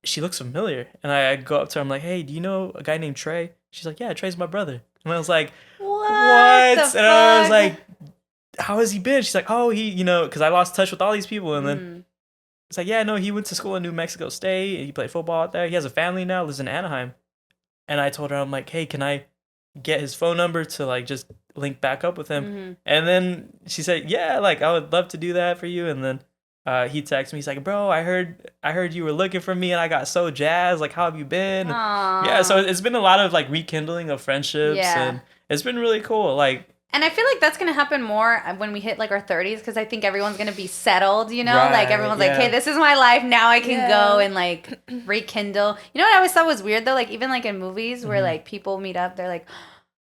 she looks familiar. And I go up to her. I'm like, "Hey, do you know a guy named Trey?" She's like, "Yeah, Trey's my brother." And I was like, what? And I was like, "How has he been?" She's like, "Oh, he, because I lost touch with all these people." And then it's like, "Yeah, no, he went to school in New Mexico State. He played football out there. He has a family now, lives in Anaheim." And I told her, I'm like, "Hey, can I get his phone number to like just link back up with him?" And then she said, "Yeah, like I would love to do that for you." And then he texted me. He's like, "Bro, I heard you were looking for me, and I got so jazzed. Like, how have you been?" Yeah, so it's been a lot of like rekindling of friendships, and it's been really cool. Like, and I feel like that's gonna happen more when we hit like our 30s, because I think everyone's gonna be settled. Right, like everyone's like, "Hey, this is my life now. I can go and like rekindle." You know what I always thought was weird though? Like even like in movies where like people meet up, they're like,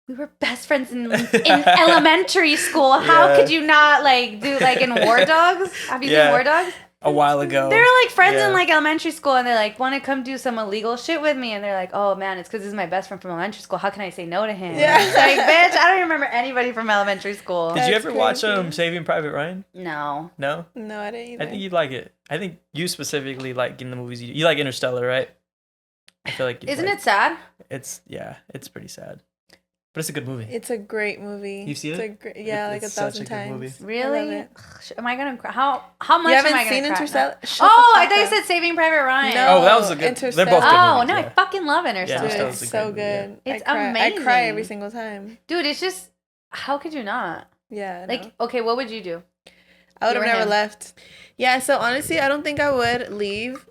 "We were best friends in elementary school. How could you not like do like in War Dogs? Have you seen War Dogs?" A while ago. They were like friends in like elementary school, and they're like, "Want to come do some illegal shit with me?" And they're like, "Oh man, it's because this is my best friend from elementary school. How can I say no to him?" It's like, bitch, I don't remember anybody from elementary school. Did you ever watch Saving Private Ryan? No, I didn't either. I think you'd like it. I think you specifically like in the movies you like Interstellar, right? I feel like isn't it sad? It's pretty sad. But it's a good movie. It's a great movie. You've seen it? Like 1,000 times. Really? Am I gonna cry? How much you am I gonna seen cry? Interstellar? I thought you said Saving Private Ryan. No, that was a good. They're both good movies. No, yeah. I fucking love Interstellar. Dude, it's so good. Movie. It's I amazing. cry every single time. Dude, it's just, how could you not? Yeah. Like, okay, what would you do? I would have never left. Yeah, so honestly, I don't think I would leave.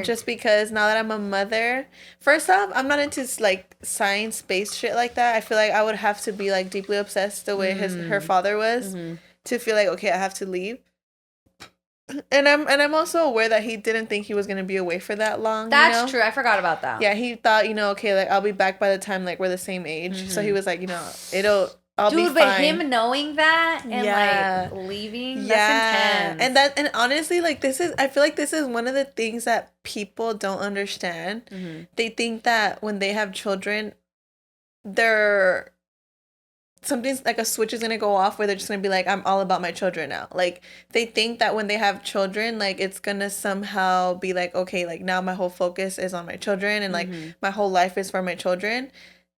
Just because now that I'm a mother, first off, I'm not into like science based shit like that. I feel like I would have to be like deeply obsessed the way her father was to feel like, okay, I have to leave. And I'm also aware that he didn't think he was gonna be away for that long. That's true. I forgot about that. Yeah, he thought, okay, like I'll be back by the time like we're the same age. So he was like, I'll be fine. Dude, but him knowing that and like leaving, that's intense. And honestly, like I feel like this is one of the things that people don't understand. They think that when they have children, something's like a switch is gonna go off where they're just gonna be like, I'm all about my children now. Like they think that when they have children, like it's gonna somehow be like, okay, like now my whole focus is on my children and like my whole life is for my children.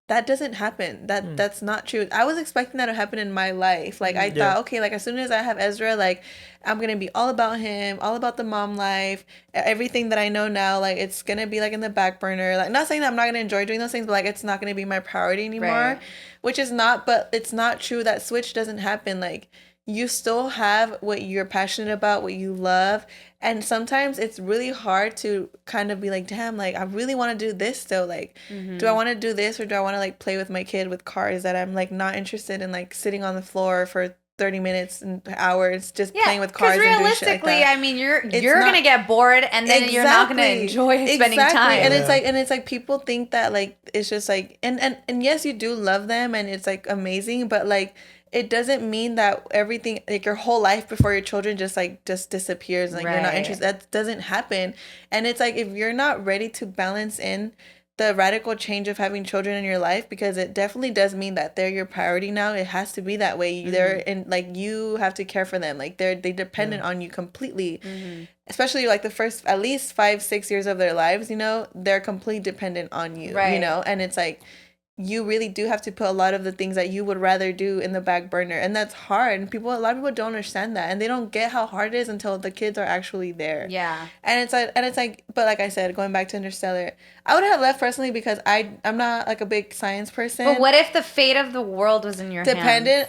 That doesn't happen. That's not true. I was expecting that to happen in my life. Like I thought, okay, like as soon as I have Ezra, like I'm gonna be all about him, all about the mom life, everything that I know now. Like it's gonna be like in the back burner. Like not saying that I'm not gonna enjoy doing those things, but like it's not gonna be my priority anymore. Right. Which is not. But it's not true. That switch doesn't happen. Like you still have what you're passionate about, what you love. And sometimes it's really hard to kind of be like, damn, like I really want to do this still. Like, do I want to do this or do I want to like play with my kid with cars that I'm like not interested in like sitting on the floor for 30 minutes and hours just playing with cars. Because realistically, I mean, you're gonna get bored, and then you're not gonna enjoy spending time. And it's like people think that like it's just like and yes, you do love them, and it's like amazing, but like it doesn't mean that everything, like your whole life before your children just disappears, like you're not interested. That doesn't happen. And it's like if you're not ready to balance in the radical change of having children in your life, because it definitely does mean that they're your priority now. It has to be that way. They're in, like, you have to care for them. Like they dependent on you completely. Especially like the first at least 5-6 years of their lives, you know, they're completely dependent on you, you know, and it's like you really do have to put a lot of the things that you would rather do in the back burner, and that's hard. And a lot of people don't understand that, and they don't get how hard it is until the kids are actually there. Yeah. And it's like, but like I said, going back to Interstellar, I would have left personally because I'm not like a big science person. But what if the fate of the world was in your hands?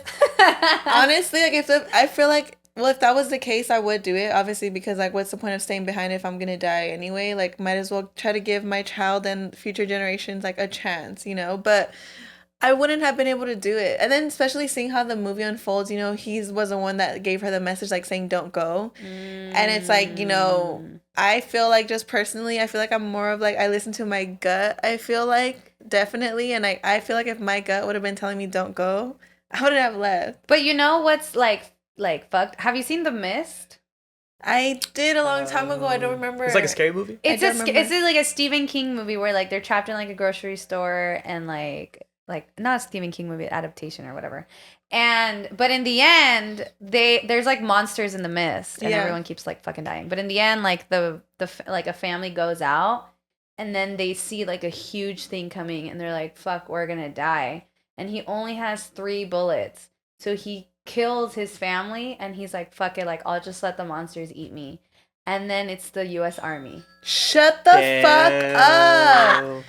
Honestly, like I feel like, well, if that was the case, I would do it, obviously, because, like, what's the point of staying behind if I'm going to die anyway? Like, might as well try to give my child and future generations, like, a chance, you know? But I wouldn't have been able to do it. And then especially seeing how the movie unfolds, you know, he was the one that gave her the message, like, saying, don't go. And it's like, you know, I feel like just personally, I feel like I'm more of, like, I listen to my gut, I feel like, definitely. And I feel like if my gut would have been telling me don't go, I wouldn't have left. But you know what's, like fucked? Have you seen The Mist? I did a long time ago. I don't remember. It's like a scary movie? It's like a Stephen King movie where like they're trapped in like a grocery store and like not a Stephen King movie, adaptation or whatever. But in the end, there's like monsters in the mist and everyone keeps like fucking dying. But in the end, like the like a family goes out and then they see like a huge thing coming and they're like, fuck, we're gonna die. And he only has 3 bullets. So he kills his family and he's like, fuck it, like I'll just let the monsters eat me. And then it's the US Army. Shut the fuck up.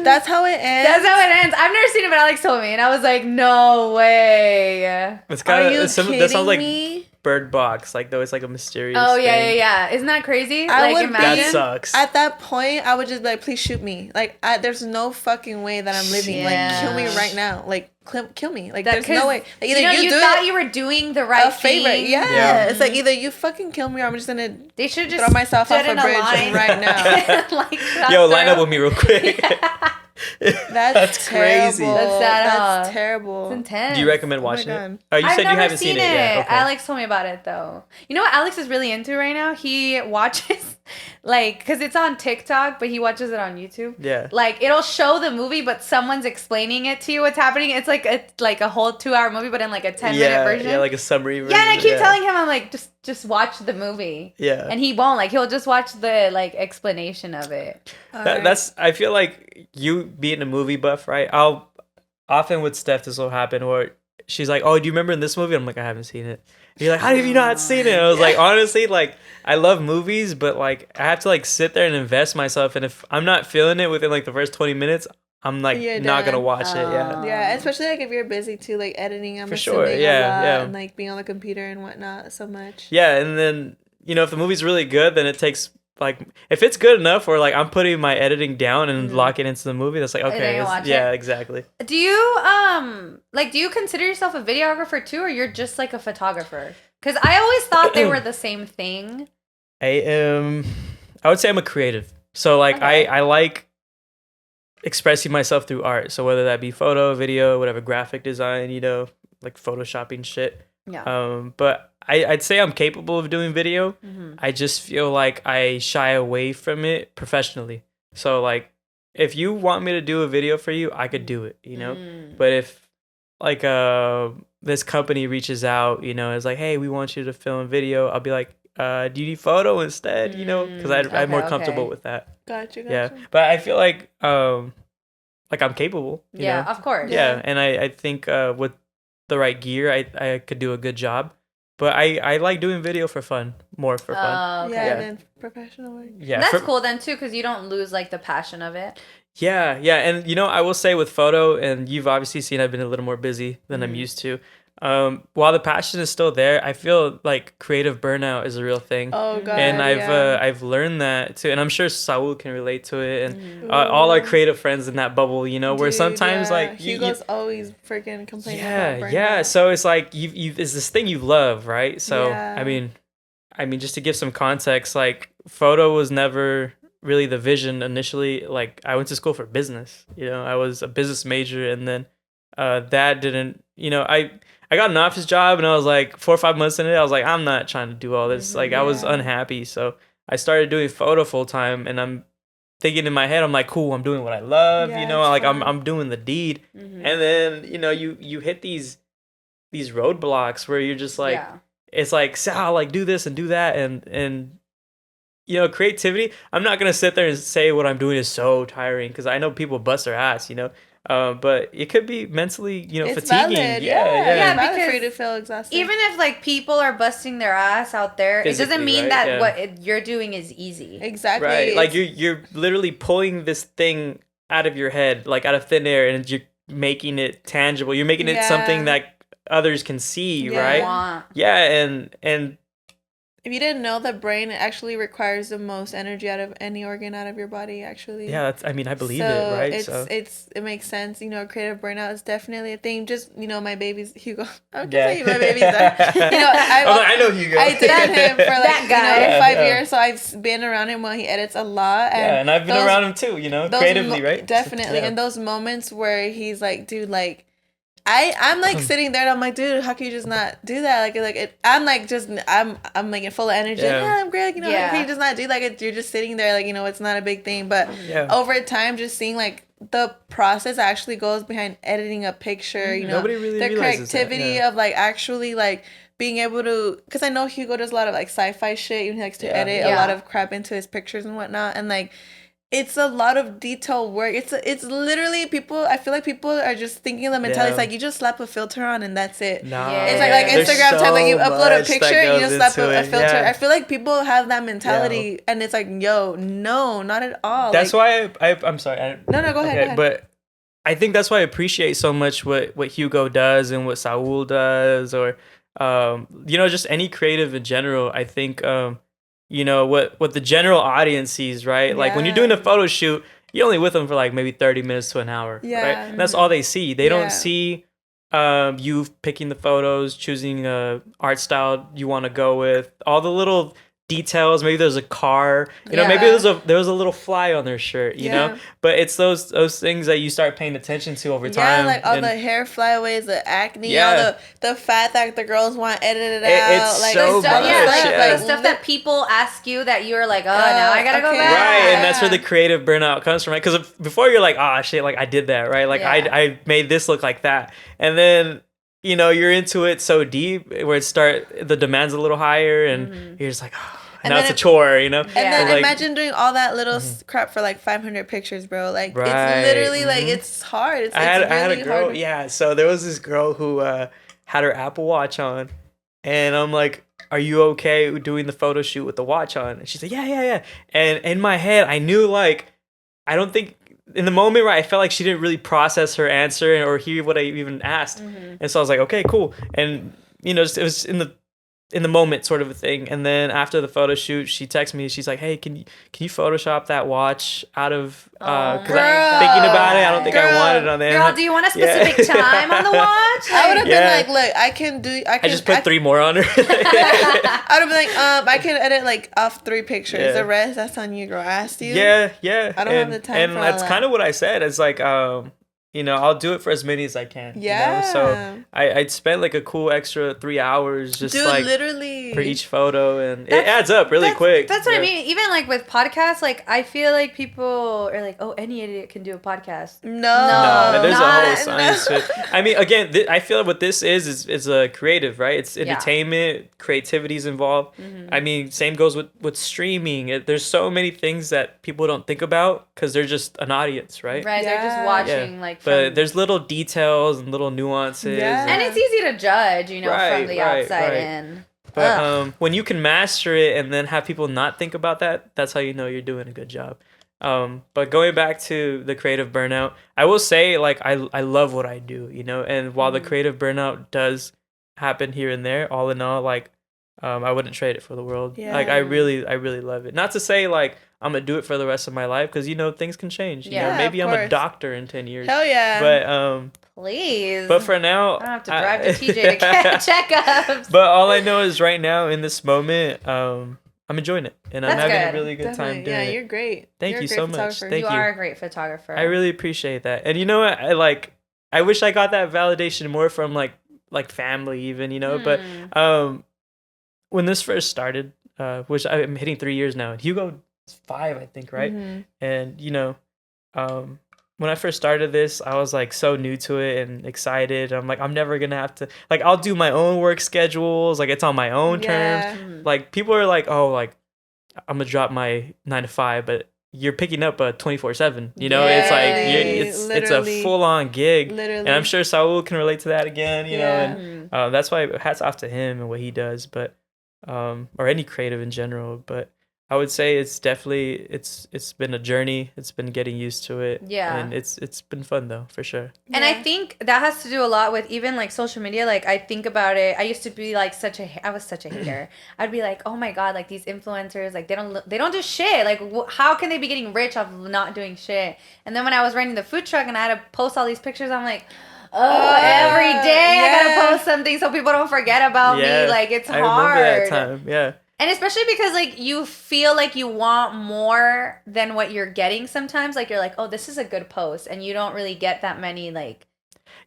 That's how it ends. That's how it ends. I've never seen it, but Alex told me, and I was like, no way. It's kind of that sounds like me? Bird Box, like though it's like a mysterious thing. Yeah. Isn't that crazy? Imagine that sucks. At that point, I would just be like, please shoot me. Like, there's no fucking way that I'm living. Like, kill me right now. Like, kill me. Like, there's no way. Like, either you thought you were doing the right favor. thing. Yeah. It's like either you fucking kill me or I'm just gonna they should just throw myself off a bridge right now. Like, yo, line up with me real quick. That's That's crazy. sad. That's terrible. It's intense. Do you recommend watching it? Oh, you said you haven't seen it yet. Okay. Alex told me about it though. You know what Alex is really into right now? He watches like, because it's on TikTok, but he watches it on YouTube. Yeah. Like it'll show the movie, but someone's explaining it to you what's happening. It's like a whole 2-hour movie, but in like a 10-minute version. Yeah, like a summary version. Yeah, and I keep telling him, I'm like, just watch the movie. Yeah. And he won't. Like he'll just watch the like explanation of it. I feel like you being a movie buff, right? I'll often with Steph this will happen where she's like, oh, do you remember in this movie? I'm like, I haven't seen it. And you're like, how have you not seen it? And I was like, honestly, like I love movies, but like I have to like sit there and invest myself, and if I'm not feeling it within like the first 20 minutes, I'm like not gonna watch it. Yeah, especially like if you're busy too, like editing. I'm for assuming sure. and like being on the computer and whatnot so much. Yeah, and then you know if the movie's really good, then it takes like if it's good enough where like I'm putting my editing down and locking into the movie, that's like okay, yeah, exactly. Do you consider yourself a videographer too, or you're just like a photographer? Because I always thought they were the same thing. I would say I'm a creative. So like I like expressing myself through art. So whether that be photo, video, whatever, graphic design, you know, like photoshopping shit. Yeah. But I'd say I'm capable of doing video. Mm-hmm. I just feel like I shy away from it professionally. So like if you want me to do a video for you, I could do it, you know? But if like this company reaches out, you know, it's like, hey, we want you to film video, I'll be like, do you need photo instead? You know, because I'm more comfortable with that. Gotcha. Yeah, but I feel like I'm capable. You know? Of course. Yeah, and I think with the right gear, I could do a good job. But I like doing video for fun, more for fun. Okay. Yeah, than professional work. Yeah, and that's cool then too, because you don't lose like the passion of it. Yeah, and you know, I will say with photo, and you've obviously seen I've been a little more busy than I'm used to. while the passion is still there, I feel like creative burnout is a real thing. Oh God! And I've learned that too, and I'm sure Saul can relate to it, and all our creative friends in that bubble, where sometimes like Hugo's always freaking complaining about burnout. Yeah. So it's like it's this thing you love, right? So I mean, just to give some context, like photo was never really the vision initially. Like I went to school for business, I was a business major, and then that didn't, I got an office job, and I was like 4 or 5 months in it, I was like, I'm not trying to do all this. Like I was unhappy, so I started doing photo full time, and I'm thinking in my head, I'm like, cool, I'm doing what I love, like fun. I'm doing the deed, and then you hit these roadblocks where you're just like, it's like, Sal, like do this and do that, and creativity. I'm not gonna sit there and say what I'm doing is so tiring, because I know people bust their ass, but it could be mentally, it's fatiguing. Valid. Yeah, because free to feel exhausted. Even if like people are busting their ass out there, physically, it doesn't mean that what you're doing is easy. Exactly. Right. Like you're literally pulling this thing out of your head, like out of thin air, and you're making it tangible. You're making it something that others can see, right? Yeah, and if you didn't know, the brain actually requires the most energy out of any organ out of your body, actually. Yeah, I believe it, right? It makes sense. Creative burnout is definitely a thing. Just, my baby's Hugo. I'm gonna say my baby's I know Hugo. I dated him for like, that guy. 5 years, so I've been around him while he edits a lot. And I've been around him too, creatively, right? Definitely. And those moments where he's like, dude, like, I'm like sitting there and I'm like, dude, how can you just not do that? I'm like like full of energy. Yeah, I'm great. How can you just not do you're just sitting there it's not a big thing. But over time, just seeing like the process actually goes behind editing a picture. Nobody really the creativity of like actually like being able to, because I know Hugo does a lot of like sci-fi shit. He likes to edit a lot of crap into his pictures and whatnot, and like. It's a lot of detailed work. It's literally people. I feel like people are just thinking the mentality. It's like you just slap a filter on and that's it. No, it's like Instagram type. Like you upload a picture and you just slap a filter. I feel like people have that mentality, and it's like, yo, no, not at all. That's why I'm sorry. No, go ahead. But I think that's why I appreciate so much what Hugo does and what Saul does, or just any creative in general. I think what the general audience sees, right? Like when you're doing a photo shoot, you're only with them for like maybe 30 minutes to an hour, right? And that's all they see. They don't see you picking the photos, choosing art style you want to go with, all the little details. Maybe there's a car, maybe there was a little fly on their shirt, but it's those things that you start paying attention to over time. Like all the hair flyaways, the acne, all the fat that the girls want edited out. It's like so the stuff, the stuff that people ask you that you're like, now I gotta go back. Right, and that's where the creative burnout comes from, right? Because before you're like, oh shit, like I did that, right? Like I made this look like that, and then you're into it so deep where the demand's a little higher, and you're just like, oh, and now it's a chore, And then imagine doing all that little crap for like 500 pictures, bro. Like it's literally like it's hard. I had a girl, hard. So there was this girl who had her Apple Watch on, and I'm like, are you okay doing the photo shoot with the watch on? And she's like, yeah. And in my head, I knew like, I don't think. In the moment, right, I felt like she didn't really process her answer or hear what I even asked. And so I was like, okay, cool. And, it was in the moment sort of a thing. And then after the photo shoot, she texted me. She's like, hey, can you Photoshop that watch out of, because I'm thinking about it. I don't think I want it on there. Girl, do you want a specific time on the watch? I would have been like, look, I just put 3 more on her. I would have been like, I can edit like off 3 pictures. Yeah. The rest, that's on you, girl. I asked you. Yeah. I don't have the time and that's kind of what I said. It's like, I'll do it for as many as I can. So I'd spend like a cool extra 3 hours just literally for each photo, and it adds up really quick. That's what I mean. Even like with podcasts, like I feel like people are like, oh, any idiot can do a podcast. No, there's a whole science to it. I mean, again, I feel like what this is a creative, right? It's entertainment, creativity's involved. I mean, same goes with streaming. There's so many things that people don't think about because they're just an audience, right? Right, they're just watching like. But there's little details and little nuances. Yeah. And it's easy to judge, from the outside in. But when you can master it and then have people not think about that, that's how you know you're doing a good job. But going back to the creative burnout, I will say, like, I love what I do, and while the creative burnout does happen here and there, all in all, like, I wouldn't trade it for the world. Yeah. Like, I really love it. Not to say, like, I'm going to do it for the rest of my life, because, you know, things can change. You know, maybe I'm a doctor in 10 years. Hell yeah. But, please. But for now, I don't have to drive to TJ to get checkups. But all I know is right now, in this moment, I'm enjoying it. And I'm having a really good time doing it. Yeah, you're great. Thank you so much. Thank you. You are a great photographer. I really appreciate that. And you know what? I wish I got that validation more from, like family even, you know? But when this first started, which I'm hitting 3 years now, and Hugo is 5, I think, right? Mm-hmm. And, you know, when I first started this, I was, like, so new to it and excited. I'm like, I'm never going to have to, like, I'll do my own work schedules. Like, it's on my own terms. Like, people are like, oh, like, I'm going to drop my 9 to 5, but you're picking up a 24/7, you know? It's like, it's a full-on gig. Literally. And I'm sure Saul can relate to that again, you know? And that's why hats off to him and what he does, but or any creative in general. But I would say it's definitely it's been a journey. It's been getting used to it. Yeah. And it's been fun though, for sure. And I think that has to do a lot with even like social media. Like I think about it. I used to be like I was such a hater. I'd be like, oh my God, like these influencers, like they don't do shit. Like how can they be getting rich off not doing shit? And then when I was running the food truck and I had to post all these pictures, I'm like, every day I gotta post something so people don't forget about me. Like it's hard. I remember that time. Yeah. And especially because, like, you feel like you want more than what you're getting sometimes. Like, you're like, oh, this is a good post. And you don't really get that many, like,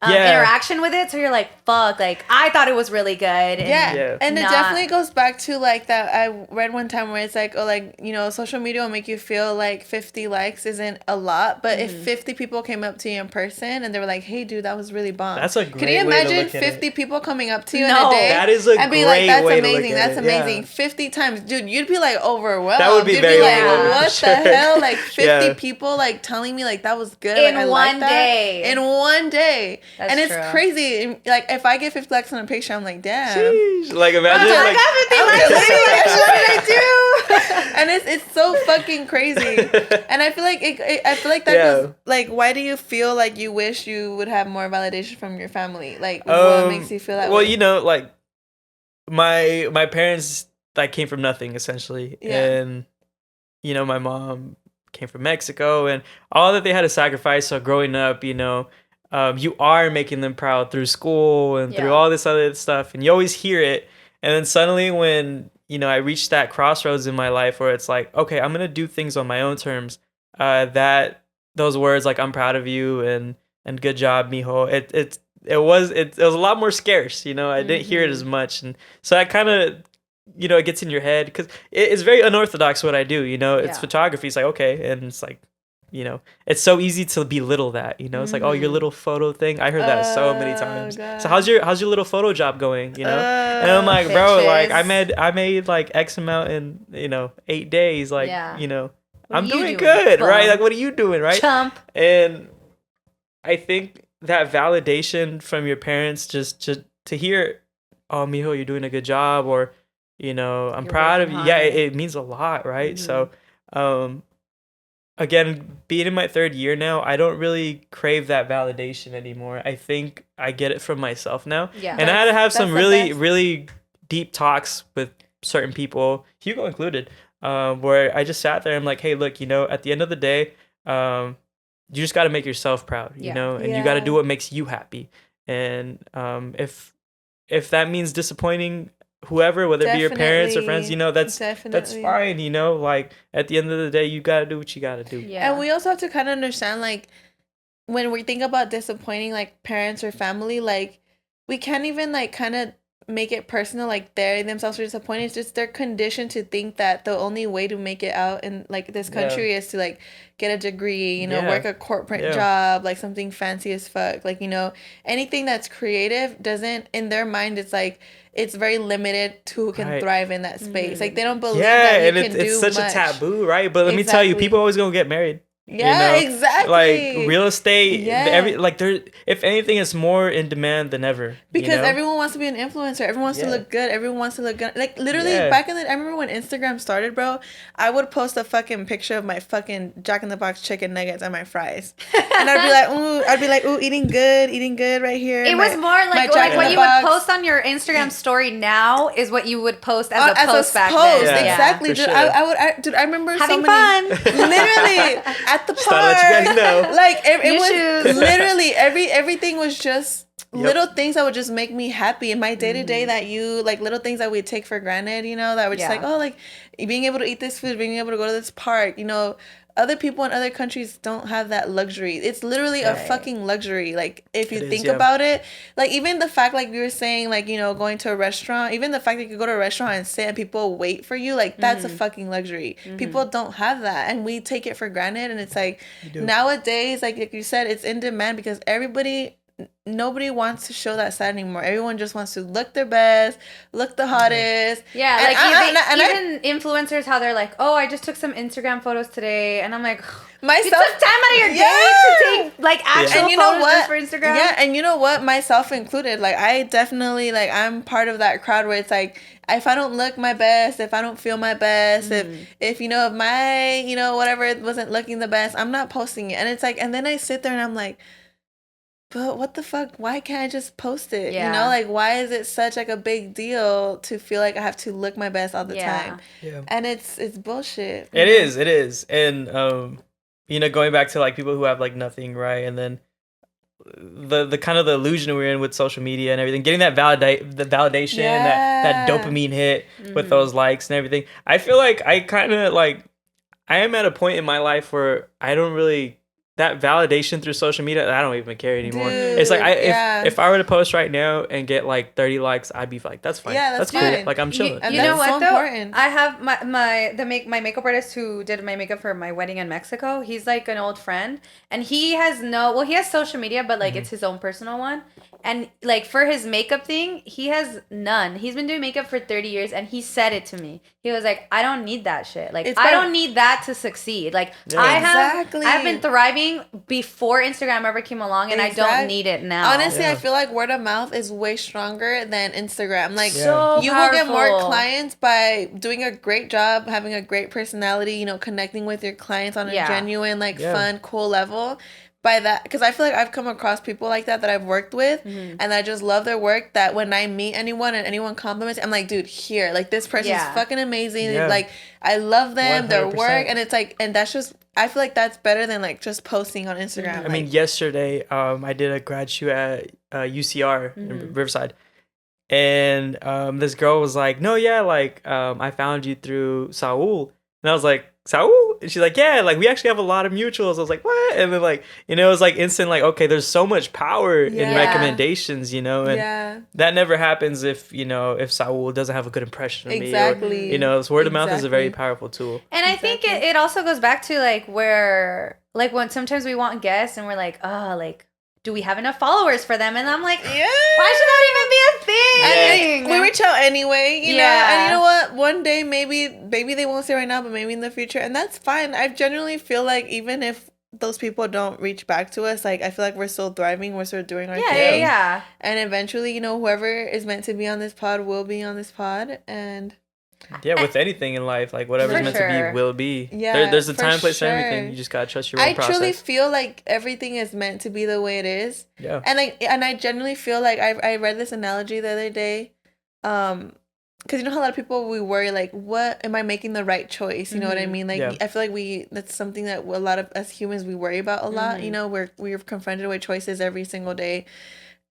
interaction with it. So you're like, fuck, like, I thought it was really good. And And it definitely goes back to, like, that I read one time where it's like, oh, like, you know, social media will make you feel like 50 likes isn't a lot. But if 50 people came up to you in person and they were like, hey, dude, that was really bomb. That's a great Can you imagine way to look at 50 people coming up to you in a day? That is a and be great like, that's way amazing. To look at That's it. amazing. 50 times. Dude, you'd be like overwhelmed. That would be you'd very be like, overwhelming. what the hell? Like 50 people like telling me like that was good. In like, one day. In one day. That's and it's true. crazy. Like if I get 50 likes on a picture, I'm like, damn. Sheesh. Like imagine I like got 50 likes. What did I do? And it's so fucking crazy. And I feel like I feel like that goes, like, why do you feel like you wish you would have more validation from your family? Like what makes you feel that way? Well, you know, like my parents like came from nothing essentially. And you know, my mom came from Mexico and all that they had to sacrifice. So growing up, you know, you are making them proud through school and through all this other stuff, and you always hear it. And then suddenly when, you know, I reached that crossroads in my life where it's like, okay, I'm gonna do things on my own terms, that those words like I'm proud of you and good job, mijo, it was a lot more scarce, you know. I didn't hear it as much, and so I kind of, you know, it gets in your head because it's very unorthodox what I do, you know. It's photography. It's like, okay, and it's like, you know, it's so easy to belittle that, you know. It's like, oh, your little photo thing. I heard that so many times. God. So how's your little photo job going, you know? And I'm like, bro, like I made like X amount in, you know, 8 days, like, you know, I'm doing good, right? Like, what are you doing, right? Chump. And I think that validation from your parents, just to hear, oh, mijo, you're doing a good job, or, you know, I'm proud of you. Yeah, it means a lot, right? So, again, being in my 3rd year now, I don't really crave that validation anymore. I think I get it from myself now. Yeah. And I had to have some really, really deep talks with certain people, Hugo included, where I just sat there and I'm like, hey, look, you know, at the end of the day, you just got to make yourself proud, you know, and you got to do what makes you happy. And if that means disappointing whoever, whether it be your parents or friends, you know, that's fine, you know. Like at the end of the day, you gotta do what you gotta do. And we also have to kind of understand, like, when we think about disappointing like parents or family, like we can't even like kind of make it personal, like they themselves are disappointed. It's just they're conditioned to think that the only way to make it out in like this country is to like get a degree, you know, work a corporate job, like something fancy as fuck, like, you know, anything that's creative doesn't, in their mind, it's like it's very limited to who can thrive in that space. Like they don't believe that you can do much. It's such a taboo, right? But let me tell you, people always gonna get married. Yeah, exactly. Like real estate, if anything, it's more in demand than ever. Because everyone wants to be an influencer. Everyone wants to look good. Everyone wants to look good. Like literally back in I remember when Instagram started, bro, I would post a fucking picture of my fucking Jack in the Box chicken nuggets and my fries. And I'd be like, ooh, eating good right here. It was more like what you would post on your Instagram story now is what you would post as a post back then. Yeah, exactly. Dude, sure. I remember having fun. Literally at the park. Let you guys know. Like it was literally everything was just little things that would just make me happy in my day to day. That you like little things that we take for granted, that were just like, oh, like being able to eat this food, being able to go to this park, Other people in other countries don't have that luxury. It's literally a fucking luxury. Like, if you think about it, like, even the fact, like, we were saying, like, going to a restaurant, even the fact that you could go to a restaurant and sit and people wait for you, like, that's a fucking luxury. People don't have that. And we take it for granted. And it's like, nowadays, like you said, it's in demand because nobody wants to show that side anymore. Everyone just wants to look their best, look the hottest. Yeah, and even influencers, how they're like, oh, I just took some Instagram photos today, and I'm like, you took time out of your day to take like actual photos just for Instagram. Yeah, and you know what, myself included, like I definitely I'm part of that crowd where it's like, if I don't look my best, if I don't feel my best, if if my whatever wasn't looking the best, I'm not posting it. And it's like, and then I sit there and I'm like, but what the fuck? Why can't I just post it? Yeah. Like, why is it such like a big deal to feel like I have to look my best all the time? Yeah. And it's bullshit. It is. And going back to like people who have like nothing, right? And then the kind of the illusion we're in with social media and everything, getting that validation, that dopamine hit with those likes and everything. I feel like I am at a point in my life where I don't really, that validation through social media, I don't even care anymore. Dude, it's like if I were to post right now and get like 30 likes, I'd be like, that's fine. Yeah, that's cool. fine. Like, I'm chilling. You know what, though? Important. I have my makeup artist who did my makeup for my wedding in Mexico. He's like an old friend, and he has social media, but like it's his own personal one. And like for his makeup thing, he has none. He's been doing makeup for 30 years, and he said it to me. He was like, I don't need that shit. Like, I don't need that to succeed. Like, I've been thriving before Instagram ever came along, and I don't need it now. Honestly, I feel like word of mouth is way stronger than Instagram. Like, so you will get more clients by doing a great job, having a great personality, connecting with your clients on a genuine, fun, cool level. By that, because I feel like I've come across people like that I've worked with, and I just love their work, that when I meet anyone and anyone compliments, I'm like, dude, here, like, this person's fucking amazing. Like, I love them, 100%. Their work, and it's like, and that's just, I feel like that's better than like just posting on Instagram. I mean, yesterday, I did a grad shoot at UCR in Riverside, and this girl was like, no, I found you through Saul, and I was like, Saul? And she's like, yeah, like, we actually have a lot of mutuals. I was like, what? And then, like, it was like instant, like, okay, there's so much power in recommendations, and that never happens if Saul doesn't have a good impression of me. Or, this word of mouth is a very powerful tool. And I think it also goes back to, like, where, like, when sometimes we want guests and we're like, oh, like, do we have enough followers for them? And I'm like, why should that even be a thing? And we reach out anyway, you know. And you know what? One day, maybe they won't say right now, but maybe in the future, and that's fine. I genuinely feel like even if those people don't reach back to us, like, I feel like we're still thriving. We're still doing our thing. Yeah. And eventually, whoever is meant to be on this pod will be on this pod, and. Yeah, with anything in life, like, whatever's meant to be will be. Yeah, there's a time, place, and everything. You just gotta trust your own process. I truly feel like everything is meant to be the way it is. Yeah. And I genuinely feel like I read this analogy the other day, because how a lot of people, we worry, like, what am I making the right choice? You know what I mean? Like, I feel like that's something that a lot of us humans, we worry about a lot. We're confronted with choices every single day.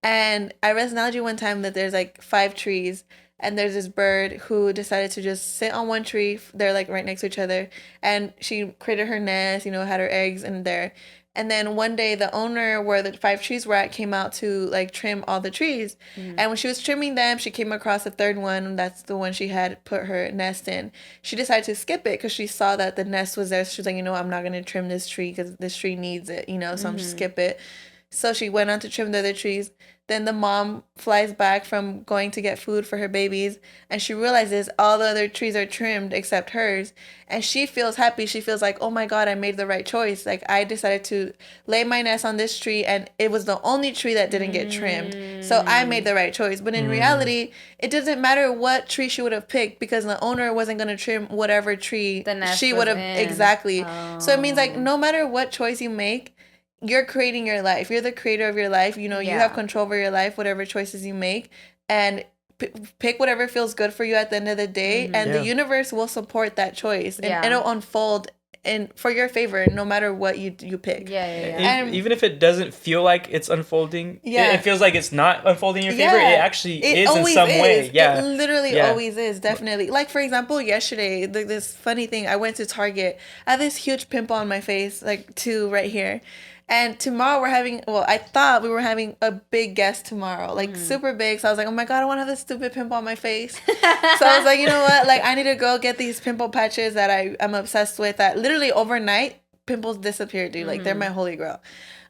And I read this analogy one time that there's like 5 trees. And there's this bird who decided to just sit on one tree. They're like right next to each other. And she created her nest, had her eggs in there. And then one day the owner where the 5 trees were at came out to like trim all the trees. And when she was trimming them, she came across a third one. That's the one she had put her nest in. She decided to skip it because she saw that the nest was there. So she was like, I'm not going to trim this tree because this tree needs it, so I'm just skip it. So she went on to trim the other trees. Then the mom flies back from going to get food for her babies, and she realizes all the other trees are trimmed except hers. And she feels happy. She feels like, oh my God, I made the right choice. Like, I decided to lay my nest on this tree, and it was the only tree that didn't get trimmed. So I made the right choice. But in reality, it doesn't matter what tree she would have picked, because the owner wasn't going to trim whatever tree she would have. Exactly. Oh. So it means, like, no matter what choice you make, you're creating your life. You're the creator of your life. You know, you have control over your life, whatever choices you make. And pick whatever feels good for you at the end of the day. And the universe will support that choice. And it'll unfold in for your favor, no matter what you pick. Even if it doesn't feel like it's unfolding, it feels like it's not unfolding in your favor. It actually is in some way. It literally always is, definitely. Like, for example, yesterday, this funny thing, I went to Target. I have this huge pimple on my face, like 2 right here. And tomorrow I thought we were having a big guest tomorrow, like super big. So I was like, oh my God, I want to have this stupid pimple on my face. So I was like, you know what? Like, I need to go get these pimple patches that I'm obsessed with, that literally overnight pimples disappeared, dude. Like, they're my holy grail.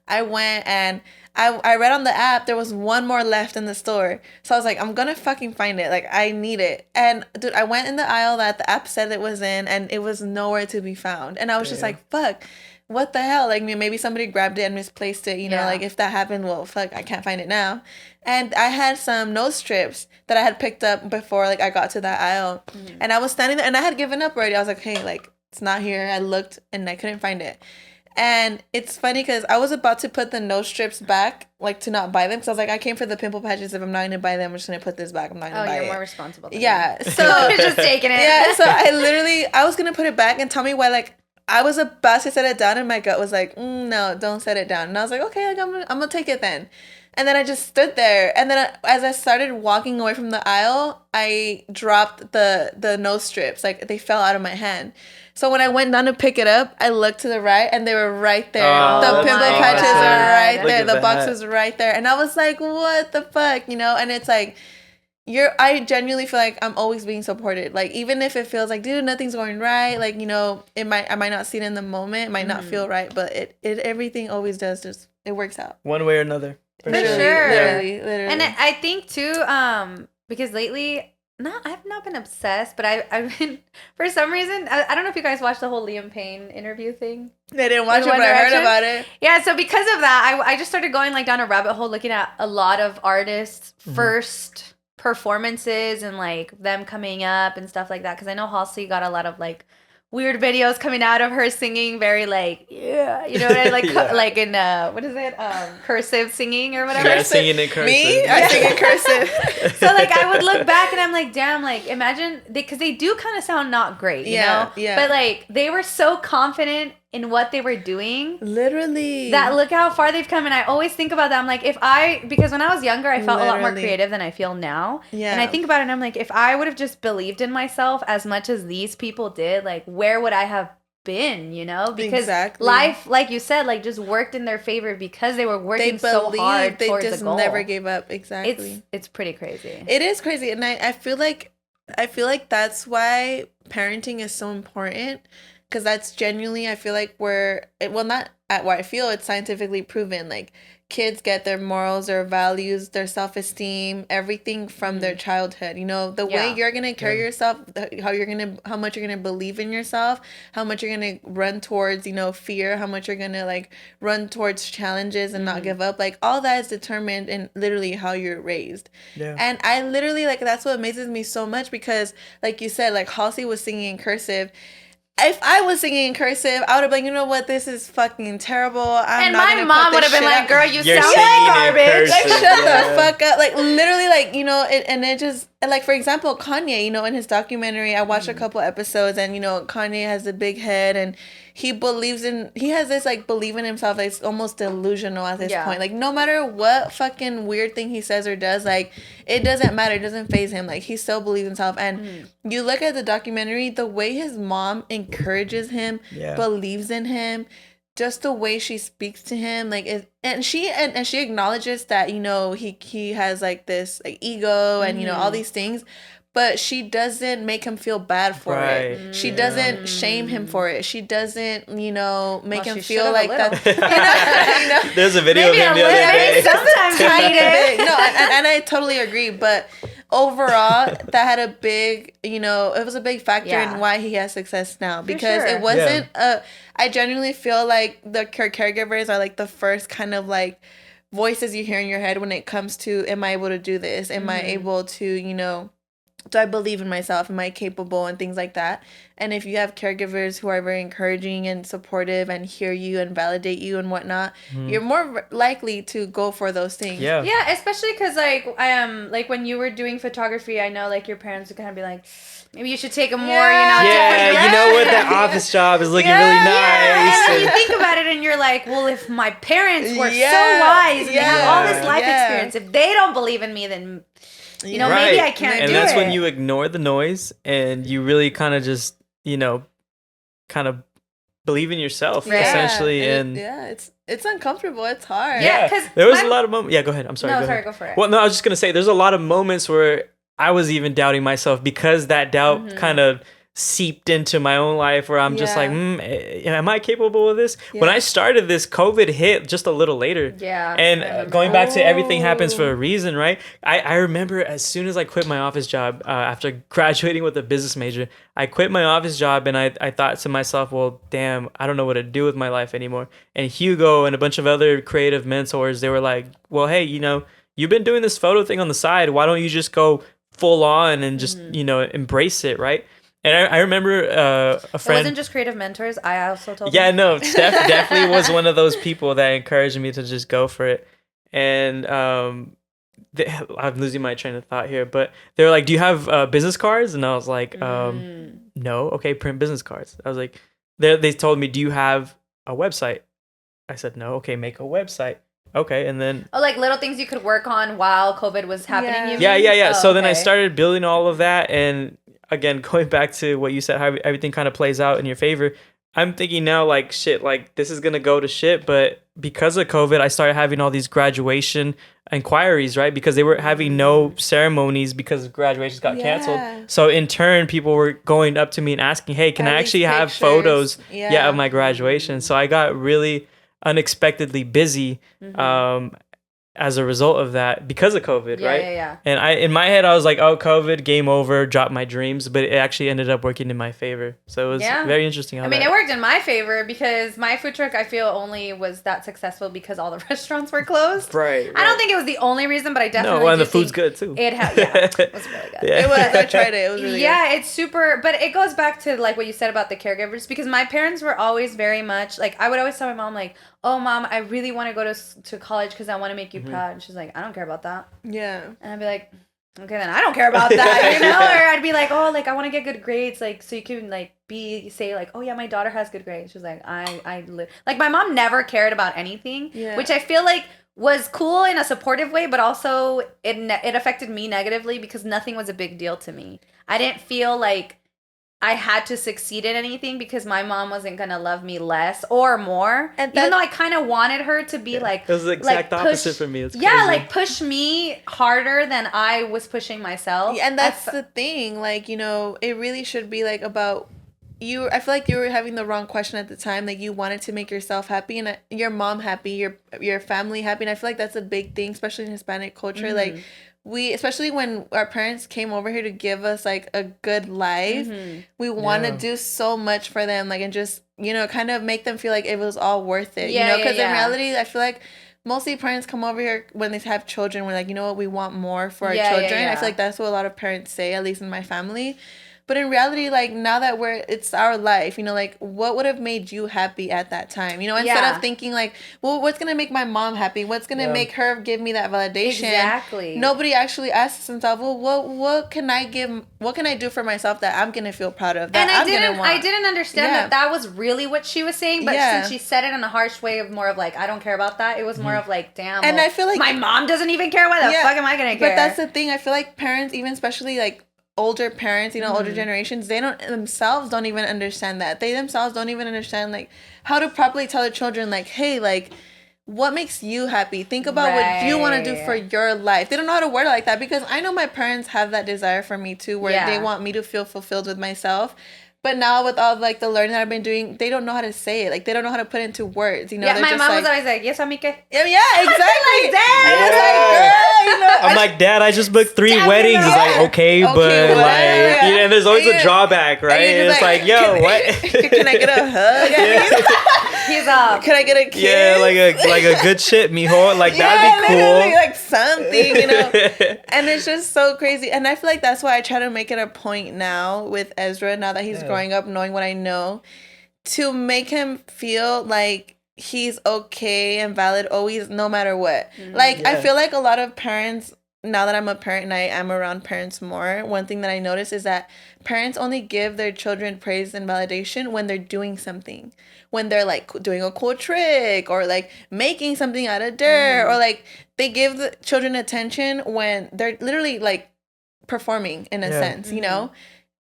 I went and I read on the app there was one more left in the store. So I was like, I'm going to fucking find it. Like, I need it. And dude, I went in the aisle that the app said it was in, and it was nowhere to be found. And I was just like, fuck. What the hell? Like, maybe somebody grabbed it and misplaced it, you know, like, if that happened, well, fuck, I can't find it now. And I had some nose strips that I had picked up before, like, I got to that aisle. And I was standing there, and I had given up already. I was like, hey, like, it's not here. I looked, and I couldn't find it. And it's funny because I was about to put the nose strips back, like, to not buy them. Because I was like, I came for the pimple patches. If I'm not going to buy them, I'm just going to put this back. I'm not going to buy it. Oh, you're more responsible than me. So you're just taking it. Yeah, so I was going to put it back, and tell me why, like, I was about to set it down, and my gut was like, no, don't set it down. And I was like, okay, like, I'm gonna take it then. And then I just stood there. And then as I started walking away from the aisle, I dropped the nose strips. Like, they fell out of my hand. So when I went down to pick it up, I looked to the right, and they were right there. The pimple patches are right there. The box was right there. And I was like, what the fuck? You know? And it's like, I genuinely feel like I'm always being supported. Like, even if it feels like, dude, nothing's going right, like, you know, I might not see it in the moment, it might not feel right, but it everything always does, just, it works out. One way or another. For sure. Literally. And I think too, because lately, I've not been obsessed, but I've been, for some reason, I don't know if you guys watched the whole Liam Payne interview thing. I didn't watch it, but I heard about it. Yeah, so because of that, I just started going, like, down a rabbit hole, looking at a lot of artists' first performances and, like, them coming up and stuff like that, because I know Halsey got a lot of, like, weird videos coming out of her singing very, like, yeah, you know what I like, like in what is it, cursive singing or whatever. Yeah, singing in cursive. Me? I sing in cursive. So, like, I would look back and I'm like, damn, like, imagine, because they do kind of sound not great, you know? Yeah. But, like, they were so confident in what they were doing. Literally. That look how far they've come. And I always think about that. I'm like, because when I was younger, I felt a lot more creative than I feel now. Yeah. And I think about it and I'm like, if I would have just believed in myself as much as these people did, like, where would I have been, you know? Because life, like you said, like, just worked in their favor because they were working so hard towards the goal. They just never gave up. Exactly. It's pretty crazy. It is crazy. And I feel like that's why parenting is so important. Because that's genuinely, I feel like it's scientifically proven. Like, kids get their morals, their values, their self-esteem, everything from their childhood. You know, the way you're going to carry yourself, how much you're going to believe in yourself, how much you're going to run towards, you know, fear, how much you're going to, like, run towards challenges and not give up. Like, all that is determined in literally how you're raised. Yeah. And I literally, like, that's what amazes me so much because, like you said, like, Halsey was singing in cursive. If I was singing in cursive, I would have been like, you know what, this is fucking terrible. And my mom would have been like, girl, you You're sound like garbage. Like, shut the fuck up. Like, literally, like, you know, it just, like, for example, Kanye, you know, in his documentary, I watched a couple episodes, and, you know, Kanye has a big head, and he has this, like, belief in himself that's almost delusional at this point. Like, no matter what fucking weird thing he says or does, like, it doesn't matter. It doesn't faze him. Like, he still believes in himself. And you look at the documentary, the way his mom encourages him, believes in him, just the way she speaks to him, like, and she acknowledges that, you know, he has, like, this, like, ego and, you know, all these things. but she doesn't make him feel bad for it. She doesn't shame him for it. She doesn't, make him feel like that. There's a video of him the other day. Sometimes and I totally agree. But overall, that had a big, it was a big factor in why he has success now. Because it wasn't I genuinely feel like the caregivers are like the first kind of like voices you hear in your head when it comes to, am I able to do this? Am I able to, do I believe in myself? Am I capable? And things like that. And if you have caregivers who are very encouraging and supportive and hear you and validate you and whatnot, you're more likely to go for those things. Yeah, especially because like when you were doing photography, I know like your parents would kind of be like, maybe you should take a more, that office job is looking really nice. And you think about it and you're like, well, if my parents were so wise and they have all this life experience, if they don't believe in me, then maybe I can't do it. And that's when you ignore the noise and you really kind of just, kind of believe in yourself, essentially. And it's uncomfortable. It's hard. Yeah, because there was a lot of moments. Yeah, go ahead. I'm sorry. Go for it. Well, no, I was just gonna say there's a lot of moments where I was even doubting myself because that doubt kind of seeped into my own life where I'm just like, am I capable of this? When I started this, COVID hit just a little later. Yeah. And going back to everything happens for a reason, right? I remember as soon as I quit my office job after graduating with a business major, I quit my office job and I thought to myself, well, damn, I don't know what to do with my life anymore. And Hugo and a bunch of other creative mentors, they were like, well, hey, you've been doing this photo thing on the side. Why don't you just go full on and just, embrace it, right? And I remember a friend. It wasn't just creative mentors. I also told them. Yeah, no, Steph definitely was one of those people that encouraged me to just go for it. And I'm losing my train of thought here, but they were like, do you have business cards? And I was like, no. Okay, print business cards. I was like, they told me, do you have a website? I said, no. Okay, make a website. Okay, and then... Oh, like little things you could work on while COVID was happening? Yeah. So then I started building all of that, and again, going back to what you said, how everything kind of plays out in your favor, I'm thinking now, like, shit, like, this is going to go to shit, but because of COVID, I started having all these graduation inquiries, right? Because they were having no ceremonies because graduations got canceled. So in turn, people were going up to me and asking, hey, can I actually have photos of my graduation? So I got really unexpectedly busy as a result of that because of COVID, right? Yeah. And in my head, I was like, oh, COVID, game over, dropped my dreams, but it actually ended up working in my favor. So it was very interesting. It worked in my favor because my food truck, I feel, only was that successful because all the restaurants were closed. Right. I don't think it was the only reason, but I definitely No, and the food's good too. It was really good. It was. I tried it. It was really good. It's super, but it goes back to like what you said about the caregivers, because my parents were always very much like, I would always tell my mom like, oh, Mom, I really want to go to college because I want to make you proud. And she's like, I don't care about that. Yeah. And I'd be like, okay, then I don't care about that, Or I'd be like, oh, like, I want to get good grades, like, so you can, like, say, like, oh, yeah, my daughter has good grades. She's like, like, my mom never cared about anything, which I feel like was cool in a supportive way, but also it affected me negatively because nothing was a big deal to me. I didn't feel like I had to succeed in anything because my mom wasn't going to love me less or more. And even though I kind of wanted her to be like... It was the exact opposite for me. It's crazy. Like push me harder than I was pushing myself. Yeah, and that's the thing. Like, it really should be like about you. I feel like you were having the wrong question at the time. Like you wanted to make yourself happy and your mom happy, your family happy. And I feel like that's a big thing, especially in Hispanic culture. Like... especially when our parents came over here to give us like a good life, we want to do so much for them, like, and just, kind of make them feel like it was all worth it, because in reality, I feel like mostly parents come over here when they have children, we're like, you know what, we want more for our children. I feel like that's what a lot of parents say, at least in my family. But in reality, like, now that it's our life, like, what would have made you happy at that time? Instead of thinking, like, well, what's going to make my mom happy? What's going to make her give me that validation? Exactly. Nobody actually asks themselves, well, what can I do for myself that I'm going to feel proud of, that I'm going to want? I didn't understand that was really what she was saying, but since she said it in a harsh way of more of, like, I don't care about that, it was more of, like, damn. And I feel like my mom doesn't even care. Why the fuck am I going to care? But that's the thing. I feel like parents, even especially, like, older parents, older generations, they don't even understand that. They themselves don't even understand, like, how to properly tell their children, like, hey, like, what makes you happy? Think about what you want to do for your life. They don't know how to word it like that, because I know my parents have that desire for me too, where they want me to feel fulfilled with myself. But now with all like the learning that I've been doing, they don't know how to say it. Like they don't know how to put it into words. You know, my mom was always like, "Yes, amique." Yeah, exactly. Like, Dad. And it's like, girl, you know. I'm like, Dad, I just booked 3 weddings. It's like, okay, but whatever. like, you know, and there's always a drawback, right? And it's like, yo, what? Can I get a hug? He's up. Can I get a kiss? Yeah, like a good shit, mijo. Like that'd be cool. Like something, you know. And it's just so crazy. And I feel like that's why I try to make it a point now with Ezra, now that he's growing up, knowing what I know, to make him feel like he's okay and valid always, no matter what. Like I feel like a lot of parents, now that I'm a parent and I am around parents more, one thing that I notice is that parents only give their children praise and validation when they're doing something. When they're like doing a cool trick or like making something out of dirt, or like they give the children attention when they're literally like performing in a sense, you know,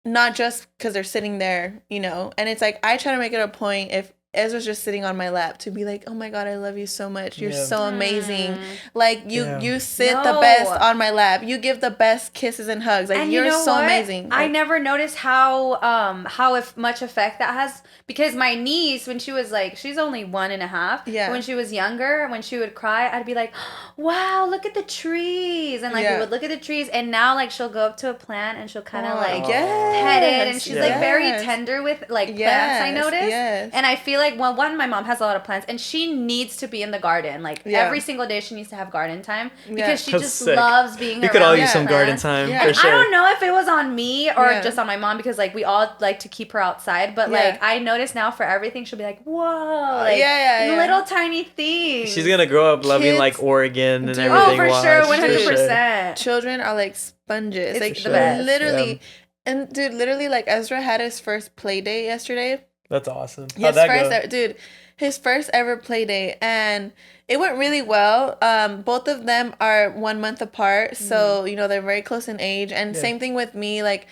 not just because they're sitting there, you know. And it's like I try to make it a point, if Ezra's just sitting on my lap, to be like, oh my God, I love you so much. You're so amazing. Like you sit the best on my lap. You give the best kisses and hugs. Like you're so amazing. I never noticed how much effect that has, because my niece, when she was like, she's only 1.5. Yeah. When she was younger, when she would cry, I'd be like, wow, look at the trees. And like we would look at the trees, and now like she'll go up to a plant and she'll kind of like pet it, and she's like very tender with like plants, I noticed. And I feel like, well, one, my mom has a lot of plants, and she needs to be in the garden. Like every single day she needs to have garden time, because she just loves being around. We could all use some garden time for sure. I don't know if it was on me or just on my mom, because like we all like to keep her outside, but like I notice now for everything she'll be like, whoa, like little tiny things. She's gonna grow up loving like Oregon and everything. Oh, for sure, 100%. Children are like sponges. It's like the best. Literally. And dude, literally, like Ezra had his first play day yesterday. That's awesome. How'd that go? His first ever play day, and it went really well. Both of them are 1 month apart, so you know they're very close in age. And same thing with me. Like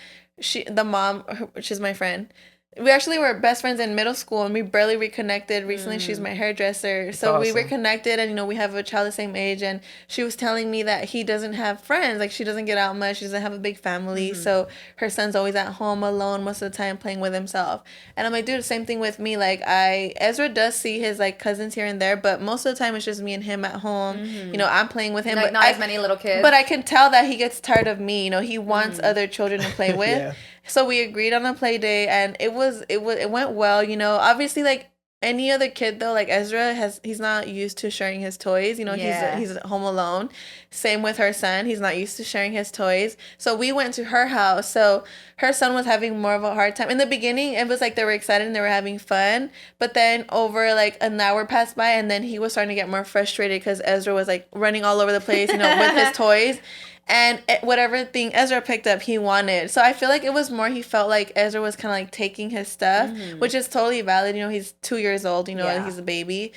the mom, she's my friend. We actually were best friends in middle school, and we barely reconnected. Recently, she's my hairdresser. So we reconnected, and, you know, we have a child the same age. And she was telling me that he doesn't have friends. Like, she doesn't get out much. She doesn't have a big family. So her son's always at home alone most of the time playing with himself. And I'm like, dude, same thing with me. Like, Ezra does see his, like, cousins here and there, but most of the time it's just me and him at home. You know, I'm playing with him. Like, but not as many little kids. But I can tell that he gets tired of me. You know, he wants other children to play with. So we agreed on a play day, and it went well, you know. Obviously, like any other kid though, like Ezra he's not used to sharing his toys, you know. He's home alone. Same with her son, he's not used to sharing his toys. So we went to her house. So her son was having more of a hard time. In the beginning, it was like they were excited and they were having fun, but then over like an hour passed by, and then he was starting to get more frustrated because Ezra was like running all over the place, you know, with his toys. And whatever thing Ezra picked up, he wanted. So I feel like it was more, he felt like Ezra was kind of like taking his stuff, which is totally valid. You know, he's 2 years old, you know, and he's a baby.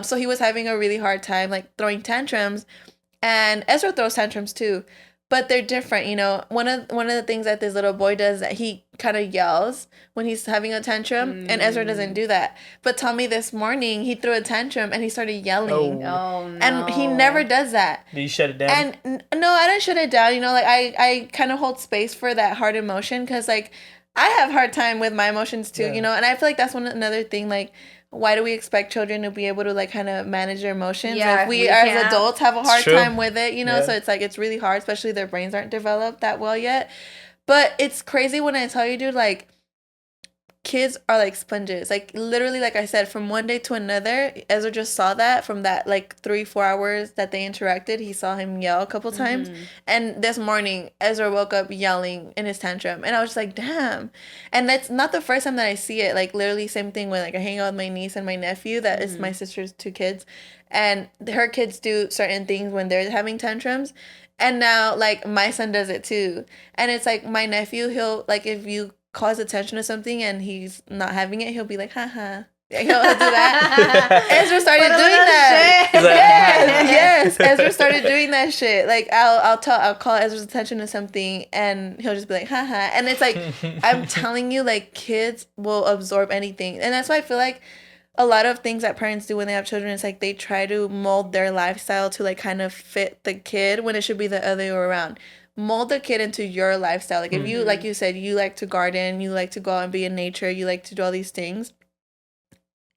So he was having a really hard time, like throwing tantrums. And Ezra throws tantrums too. But they're different, you know. One of the things that this little boy does, that he kind of yells when he's having a tantrum, and Ezra doesn't do that. But tell me, this morning he threw a tantrum and he started yelling. Oh no! And he never does that. Did you shut it down? And no, I didn't shut it down. You know, like I kind of hold space for that hard emotion, because like I have hard time with my emotions too, you know. And I feel like that's another thing, like, why do we expect children to be able to like kind of manage their emotions? Yeah, if we as adults have a hard time with it, you know? Yeah. So it's like, it's really hard, especially their brains aren't developed that well yet. But it's crazy when I tell you, dude, like, kids are like sponges. Like, literally, like I said, from one day to another, Ezra just saw that from that like 3-4 hours that they interacted. He saw him yell a couple times. And this morning, Ezra woke up yelling in his tantrum. And I was just like, damn. And that's not the first time that I see it. Like, literally, same thing when like I hang out with my niece and my nephew. That is my sister's 2 kids. And her kids do certain things when they're having tantrums. And now, like, my son does it too. And it's like, my nephew, he'll, like, if you cause attention to something and he's not having it, he'll be like, haha. He'll do that. Ezra started doing that. Yes, Ezra started doing that shit. Like, I'll call Ezra's attention to something, and he'll just be like, haha. And it's like, I'm telling you, like, kids will absorb anything. And that's why I feel like a lot of things that parents do when they have children is like they try to mold their lifestyle to like kind of fit the kid when it should be the other way around. Mold the kid into your lifestyle. Like if you, like you said, you like to garden, you like to go out and be in nature, you like to do all these things,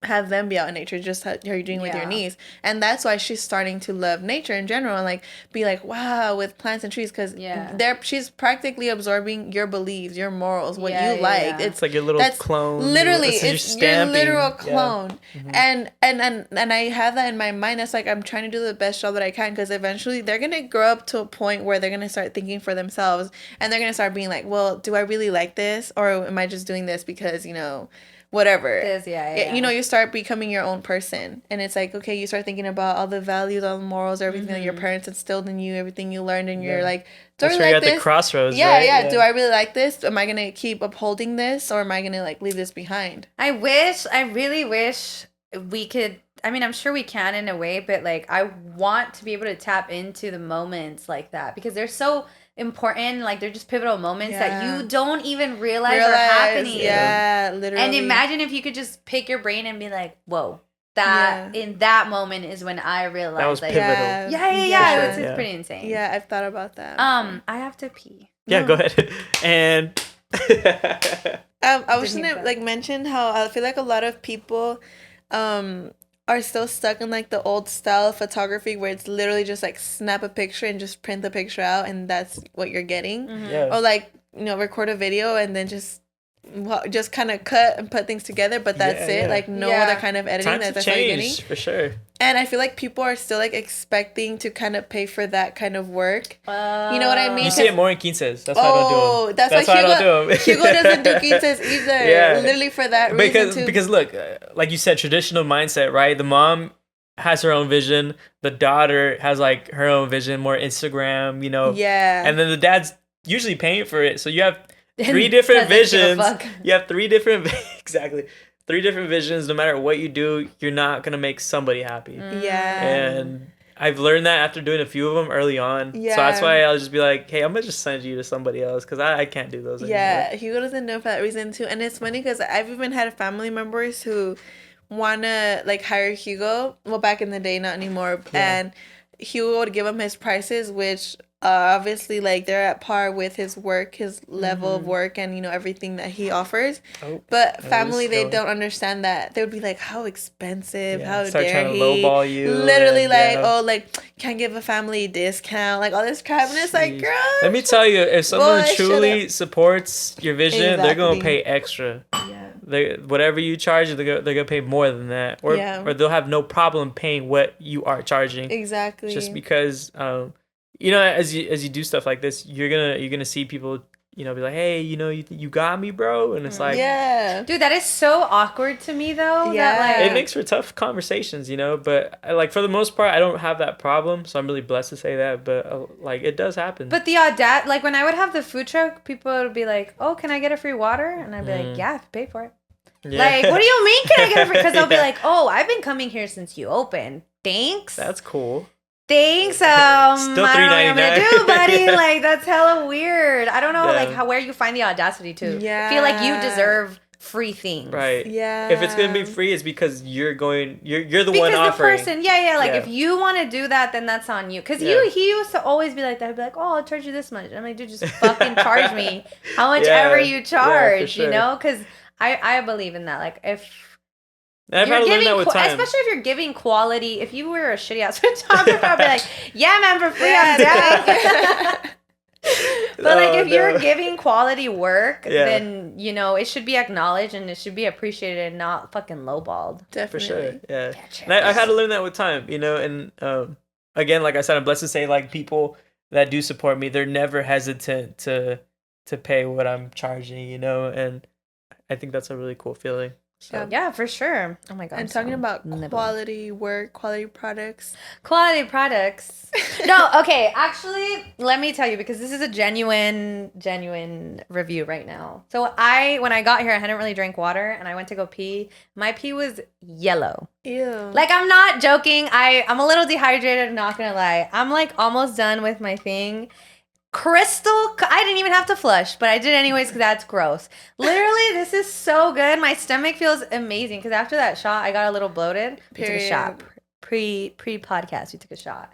have them be out in nature, just how you're doing with your niece. And that's why she's starting to love nature in general and like be like, wow, with plants and trees, because she's practically absorbing your beliefs, your morals, what you like. It's like your little clone. Literally, it's your literal clone. And I have that in my mind. It's like I'm trying to do the best job that I can, because eventually they're gonna grow up to a point where they're gonna start thinking for themselves, and they're gonna start being like, well, do I really like this, or am I just doing this because, you know, whatever. You know, you start becoming your own person. And it's like, okay, you start thinking about all the values, all the morals, everything that your parents instilled in you, everything you learned, and you're like, do That's I where like you're this? At the crossroads, yeah, right? yeah. Do I really like this? Am I going to keep upholding this, or am I going to like leave this behind? I really wish we could, I mean, I'm sure we can in a way, but like, I want to be able to tap into the moments like that, because they're so important. Like, they're just pivotal moments that you don't even realize are happening. Yeah, literally. And imagine if you could just pick your brain and be like, whoa, that in that moment is when I realized that was pivotal. Yeah. It's pretty insane. Yeah, I've thought about that. I have to pee. Yeah, go ahead. And I was gonna like mention how I feel like a lot of people are still stuck in like the old style of photography, where it's literally just like snap a picture and just print the picture out, and that's what you're getting. Or like, you know, record a video and then just kind of cut and put things together, but that's it. Like no other kind of editing. That's what you're getting. For sure. And I feel like people are still like expecting to kind of pay for that kind of work. You know what I mean? You see it more in quinces. That's why I don't do them. That's why I don't do them. Hugo doesn't do quinces either. Yeah. Literally for that reason too. Because look, like you said, traditional mindset, right? The mom has her own vision. The daughter has like her own vision, more Instagram, you know. Yeah. And then the dad's usually paying for it. So you have three different visions. You have three different visions. No matter what you do, you're not gonna make somebody happy. Yeah. And I've learned that after doing a few of them early on. Yeah. So that's why I'll just be like, hey, I'm gonna just send you to somebody else, because I can't do those anymore. Yeah, Hugo doesn't know for that reason too. And it's funny because I've even had family members who wanna like hire Hugo. Well, back in the day, not anymore. And Hugo would give them his prices, which obviously like they're at par with his work, his level of work, and you know everything that he offers. But family, they don't understand that. They would be like, how expensive, how start dare trying he to lowball you, literally and, like like can't give a family a discount, like all this crap. And it's like, girl, let me tell you, if someone truly supports your vision, they're gonna pay extra. Whatever you charge, they're gonna pay more than that, or they'll have no problem paying what you are charging. Exactly. Just because you know, as you do stuff like this, you're gonna see people, you know, be like, hey, you know, you got me, bro, and it's like, dude, that is so awkward to me though. That, like, it makes for tough conversations, you know. But like for the most part, I don't have that problem, so I'm really blessed to say that. But like it does happen. But the audacity, like when I would have the food truck, people would be like, oh, can I get a free water? And I'd be like, yeah, pay for it. Like, what do you mean, can I get a free? Because they'll be like, oh, I've been coming here since you opened. Thanks. That's cool. Thanks. Still I don't know what I'm gonna do, buddy. Yeah. Like, that's hella weird. I don't know, like where you find the audacity to feel like you deserve free things. Right. Yeah. If it's gonna be free, it's because you're the one offering. Because the person, like if you want to do that, then that's on you. Because he used to always be like that. He'd be like, oh, I'll charge you this much. I'm like, dude, just fucking charge me how much ever you charge, sure. you know? Because I believe in that. Like if. I've had to learn that with time. Especially if you're giving quality. If you were a shitty ass photographer, I'd be like, yeah, man, for free, I'm down. But like if you're giving quality work, then, you know, it should be acknowledged and it should be appreciated and not fucking lowballed. Definitely. For sure, yeah. And I had to learn that with time, you know, and again, like I said, I'm blessed to say, like, people that do support me, they're never hesitant to pay what I'm charging, you know, and I think that's a really cool feeling. So. Yeah, for sure. Oh my god. And talking about quality work, quality products. Quality products. No, okay. Actually, let me tell you, because this is a genuine review right now. So when I got here, I hadn't really drank water, and I went to go pee. My pee was yellow. Ew. Like, I'm not joking. I'm a little dehydrated. I'm not gonna lie. I'm like almost done with my thing. I didn't even have to flush, but I did anyways because that's gross. Literally, this is so good. My stomach feels amazing because after that shot, I got a little bloated. We took a shot. Pre-podcast, we took a shot.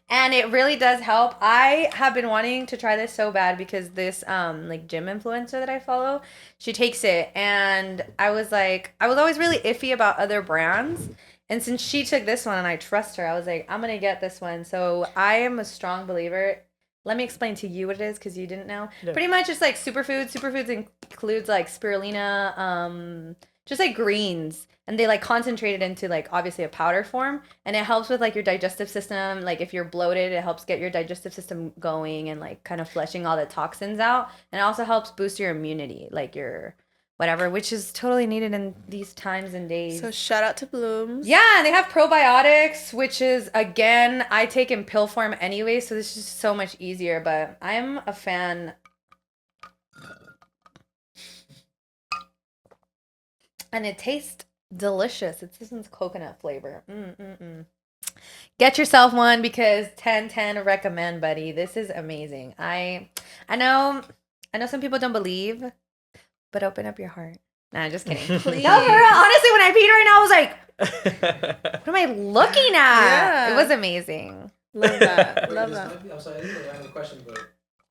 And it really does help. I have been wanting to try this so bad because this like gym influencer that I follow, she takes it. And I was always really iffy about other brands. And since she took this one and I trust her, I was like, I'm going to get this one. So I am a strong believer. Let me explain to you what it is because you didn't know. Yeah. Pretty much it's like superfoods. Superfoods includes like spirulina, just like greens. And they like concentrate it into like obviously a powder form. And it helps with like your digestive system. Like if you're bloated, it helps get your digestive system going and like kind of flushing all the toxins out. And it also helps boost your immunity, like your whatever, which is totally needed in these times and days. So shout out to Blooms. Yeah, they have probiotics, which is, again, I take in pill form anyway, so this is so much easier, but I'm a fan. And it tastes delicious. This one's coconut flavor. Get yourself one because 10/10 recommend, buddy. This is amazing. I know some people don't believe, but open up your heart. Nah, just kidding. Please. No, for real. Honestly, when I peed right now, I was like, what am I looking at? Yeah. It was amazing. Love that. Love that. I'm sorry, this is a random question, but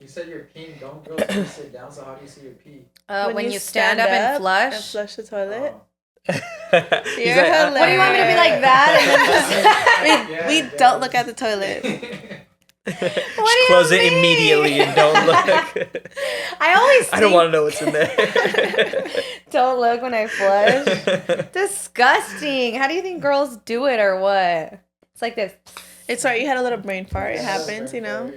you said you're peeing. Don't girls just sit down, so how do you see your pee? When you stand up and flush. And flush the toilet. Oh. You're like, what do you want me to be like that? And then we don't look at the toilet. Just close it immediately and don't look. I don't want to know what's in there. Don't look when I flush. Disgusting. How do you think girls do it or what? It's like this. It's right. You had a little brain fart. It happens, you know.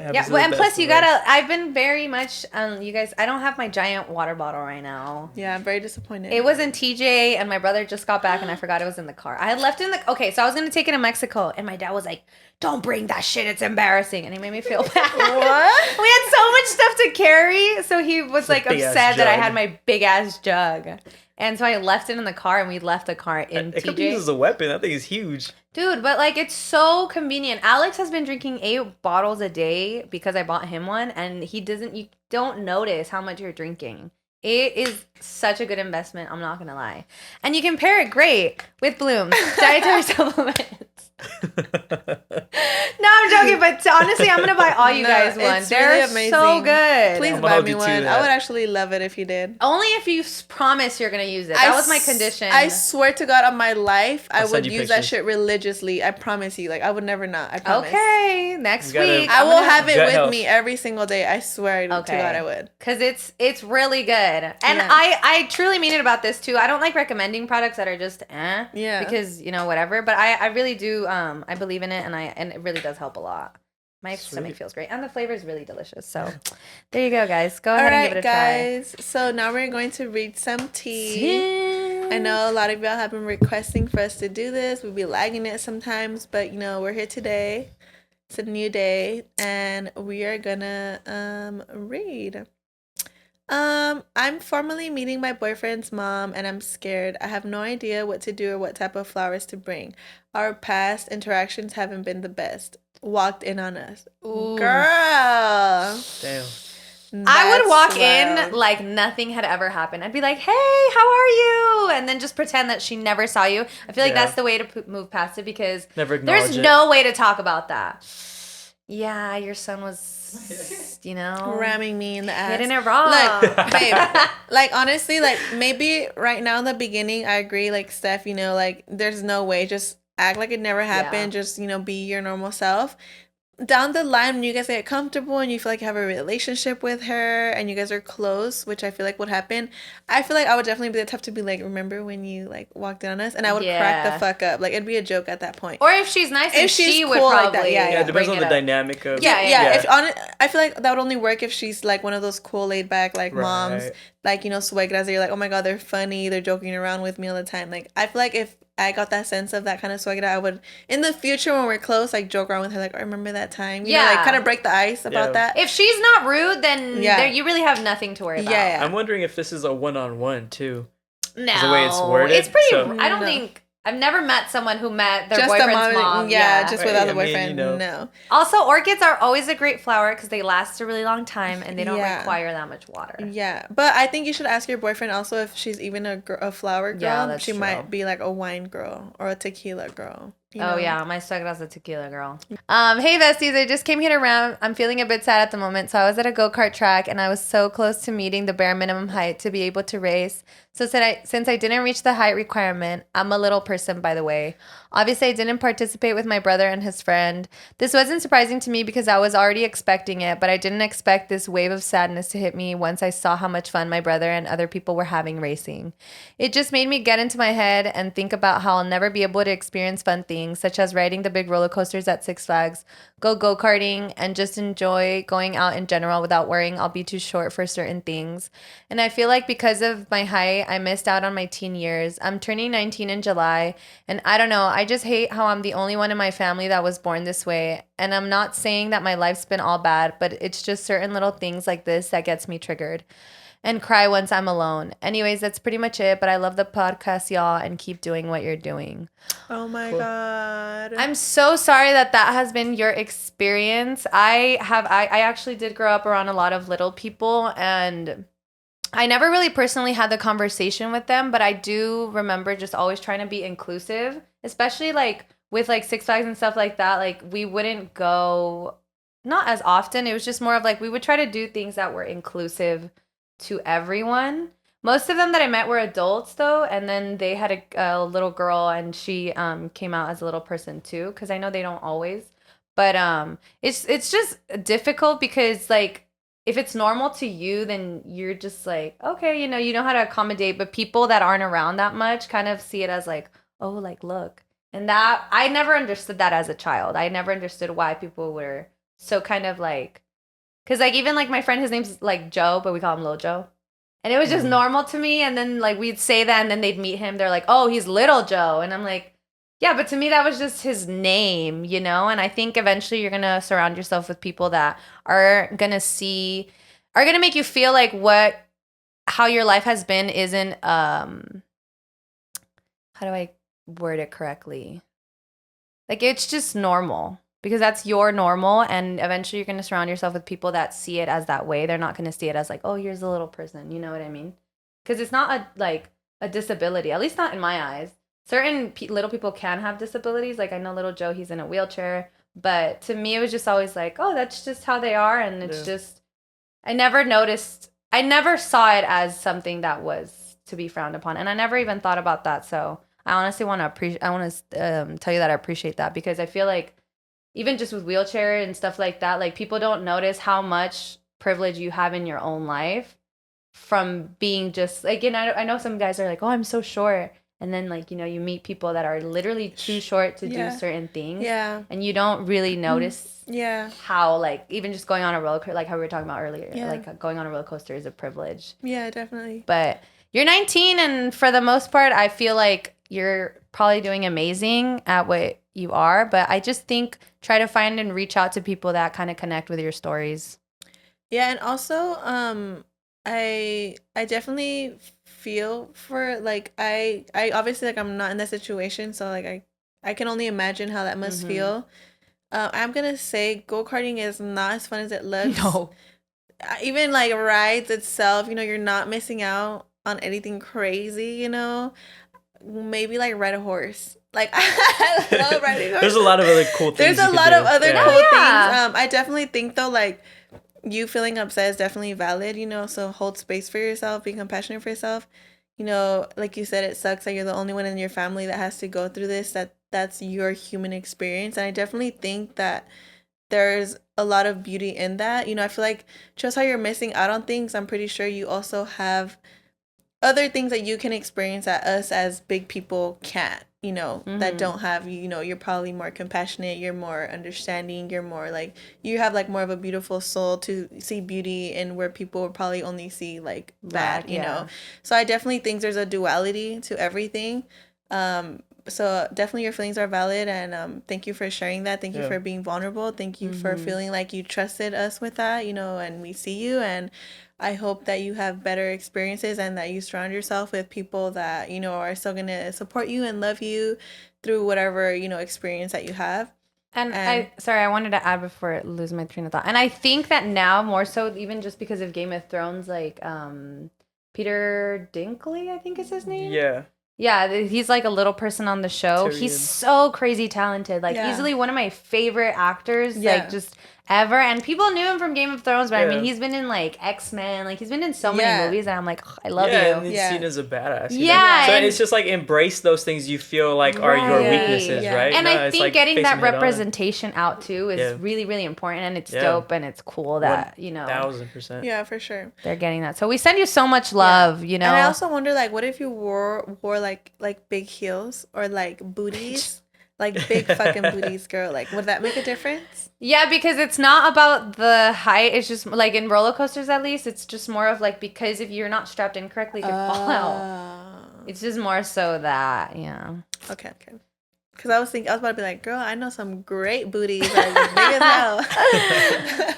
Yeah, well, and plus you gotta. I've been very much. You guys, I don't have my giant water bottle right now. Yeah, I'm very disappointed. It was in TJ, and my brother just got back, and I forgot it was in the car. I had left it in the. Okay, so I was gonna take it to Mexico, and my dad was like, "Don't bring that shit. It's embarrassing," and he made me feel bad. What? We had so much stuff to carry, so he was like upset that I had my big ass jug. And so I left it in the car, and we left the car in TJ. It could be used as a weapon. That thing is huge. Dude, but like it's so convenient. Alex has been drinking 8 bottles a day because I bought him one, and you don't notice how much you're drinking. It is such a good investment, I'm not gonna lie. And you can pair it great with Bloom dietary supplements. No, I'm joking, but honestly, I'm gonna buy all you guys one. They're really so good. Please buy me one. I would actually love it if you did. Only if you promise you're gonna use it. That was my condition. I swear to God on my life, I would use that shit religiously. I promise you. Like I would never not. I promise. Okay, next week I will have it with me every single day. I swear to God I would. Cause it's really good, and I truly mean it about this too. I don't like recommending products that are just because whatever. But I really do. I believe in it, and it really does help a lot. My stomach feels great, and the flavor is really delicious. So, there you go, guys. Go ahead and give it a try. All right, guys. So now we're going to read some tea. I know a lot of y'all have been requesting for us to do this. We'll be lagging it sometimes, but we're here today. It's a new day, and we are gonna read. I'm formally meeting my boyfriend's mom, and I'm scared. I have no idea what to do or what type of flowers to bring. Our past interactions haven't been the best. Walked in on us. Ooh. Girl. Damn. I would walk in like nothing had ever happened. I'd be like, hey, how are you? And then just pretend that she never saw you. I feel like that's the way to move past it because there's no way to talk about that. Yeah, your son was, ramming me in the ass. Hitting it wrong. Look, babe, like, honestly, like, maybe right now in the beginning, I agree, like, Steph, like, there's no way. Just act like it never happened. Yeah. Just, be your normal self. Down the line, when you guys get comfortable and you feel like you have a relationship with her and you guys are close, which I feel like would happen, I feel like I would definitely be the type to be like, remember when you like walked in on us? And I would crack the fuck up. Like it'd be a joke at that point. Or if she's nice, if she would probably like that. Yeah, it depends on the dynamic of I feel like that would only work if she's like one of those cool laid back like moms, like suegras that you're like, oh my God, they're funny, they're joking around with me all the time. Like I feel like if I got that sense of that kind of suegra, I would in the future when we're close like joke around with her like, oh, remember that time, you know, like kind of break the ice about that. If she's not rude, then you really have nothing to worry about. I'm wondering if this is a one-on-one too. No, the way it's worded. It's pretty. I don't think I've never met someone who met their just boyfriend's mom. Yeah, just without the I mean, boyfriend. No. Also, orchids are always a great flower because they last a really long time and they don't require that much water. Yeah, but I think you should ask your boyfriend also if she's even a flower girl. Yeah, that's she true. might be like a wine girl or a tequila girl. You know? Oh yeah, my suegra's a tequila girl. Hey besties, I just came here to Ram. I'm feeling a bit sad at the moment, so I was at a go-kart track and I was so close to meeting the bare minimum height to be able to race. So since I didn't reach the height requirement, I'm a little person, by the way. Obviously, I didn't participate with my brother and his friend. This wasn't surprising to me because I was already expecting it, but I didn't expect this wave of sadness to hit me once I saw how much fun my brother and other people were having racing. It just made me get into my head and think about how I'll never be able to experience fun things, such as riding the big roller coasters at Six Flags, go-karting, and just enjoy going out in general without worrying I'll be too short for certain things. And I feel like because of my height, I missed out on my teen years. I'm turning 19 in July, and I don't know, I just hate how I'm the only one in my family that was born this way. And I'm not saying that my life's been all bad, but it's just certain little things like this that gets me triggered and cry once I'm alone. Anyways, that's pretty much it, but I love the podcast, y'all, and keep doing what you're doing. Oh my God. I'm so sorry that has been your experience. I actually did grow up around a lot of little people, and I never really personally had the conversation with them, but I do remember just always trying to be inclusive, especially like with like Six Flags and stuff like that. Like we wouldn't go, not as often. It was just more of like we would try to do things that were inclusive to everyone. Most of them that I met were adults though, and then they had a little girl, and she came out as a little person too, because I know they don't always. But it's just difficult because like if it's normal to you, then you're just like, okay, you know how to accommodate. But people that aren't around that much kind of see it as like, oh, like look. And that I never understood that as a child. I never understood why people were so kind of like, because like even like my friend, his name's like Joe, but we call him Lil Joe. And it was just normal to me. And then like we'd say that, and then they'd meet him. They're like, oh, he's Little Joe. And I'm like, yeah, but to me that was just his name, you know? And I think eventually you're going to surround yourself with people that are going to make you feel like how your life has been isn't, how do I word it correctly? Like it's just normal. Because that's your normal, and eventually you're going to surround yourself with people that see it as that way. They're not going to see it as like, oh, here's a little person. You know what I mean? Because it's not a disability, at least not in my eyes. Certain little people can have disabilities. Like I know little Joe, he's in a wheelchair. But to me, it was just always like, oh, that's just how they are. And it's just, I never saw it as something that was to be frowned upon. And I never even thought about that. So I honestly want to tell you that I appreciate that, because I feel like even just with wheelchair and stuff like that, like people don't notice how much privilege you have in your own life from being just like, I know some guys are like, oh, I'm so short. And then like, you meet people that are literally too short to do certain things. Yeah. And you don't really notice how like even just going on a roller coaster, like how we were talking about earlier, like going on a roller coaster is a privilege. Yeah, definitely. But you're 19, and for the most part, I feel like you're probably doing amazing at what you are. But I just think try to find and reach out to people that kind of connect with your stories. Yeah, and also I definitely feel for like I obviously like I'm not in that situation, so like I can only imagine how that must feel. I'm gonna say go-karting is not as fun as it looks. No. Even like rides itself, you're not missing out on anything crazy, maybe like ride a horse. Like I love riding a horse. There's a lot of other cool things. There's a lot of other cool things. I definitely think though, like you feeling upset is definitely valid, so hold space for yourself, be compassionate for yourself. Like you said, it sucks that you're the only one in your family that has to go through this, that's your human experience. And I definitely think that there's a lot of beauty in that. I feel like just how you're missing out on things, I'm pretty sure you also have other things that you can experience that us as big people can't, that don't have, you're probably more compassionate, you're more understanding, you're more like, you have like more of a beautiful soul to see beauty in where people would probably only see like bad, you know? So I definitely think there's a duality to everything. So definitely your feelings are valid, and thank you for sharing that. Thank you for being vulnerable. Thank you for feeling like you trusted us with that, and we see you, and I hope that you have better experiences and that you surround yourself with people that, are still going to support you and love you through whatever, experience that you have. And I wanted to add before I lose my train of thought. And I think that now more so, even just because of Game of Thrones, like Peter Dinkley, I think is his name. Yeah. Yeah, he's like a little person on the show. Tyrion. He's so crazy talented. Like easily one of my favorite actors, like just ever. And people knew him from Game of Thrones, but I mean, he's been in like X-Men. Like he's been in so many movies, and I'm like, oh, I love you. And he's seen as a badass. Yeah. So it's just like embrace those things you feel like are your weaknesses, right? And I think getting that representation out too is really, really important, and it's dope, and it's cool that 1000%. Yeah, for sure. They're getting that. So we send you so much love, And I also wonder, like, what if you wore like big heels or like booties? Like big fucking booties, girl. Like, would that make a difference? Yeah, because it's not about the height. It's just like in roller coasters, at least, it's just more of like, because if you're not strapped in correctly, it could fall out. It's just more so that, Okay. Because I was about to be like, girl, I know some great booties that are big as hell.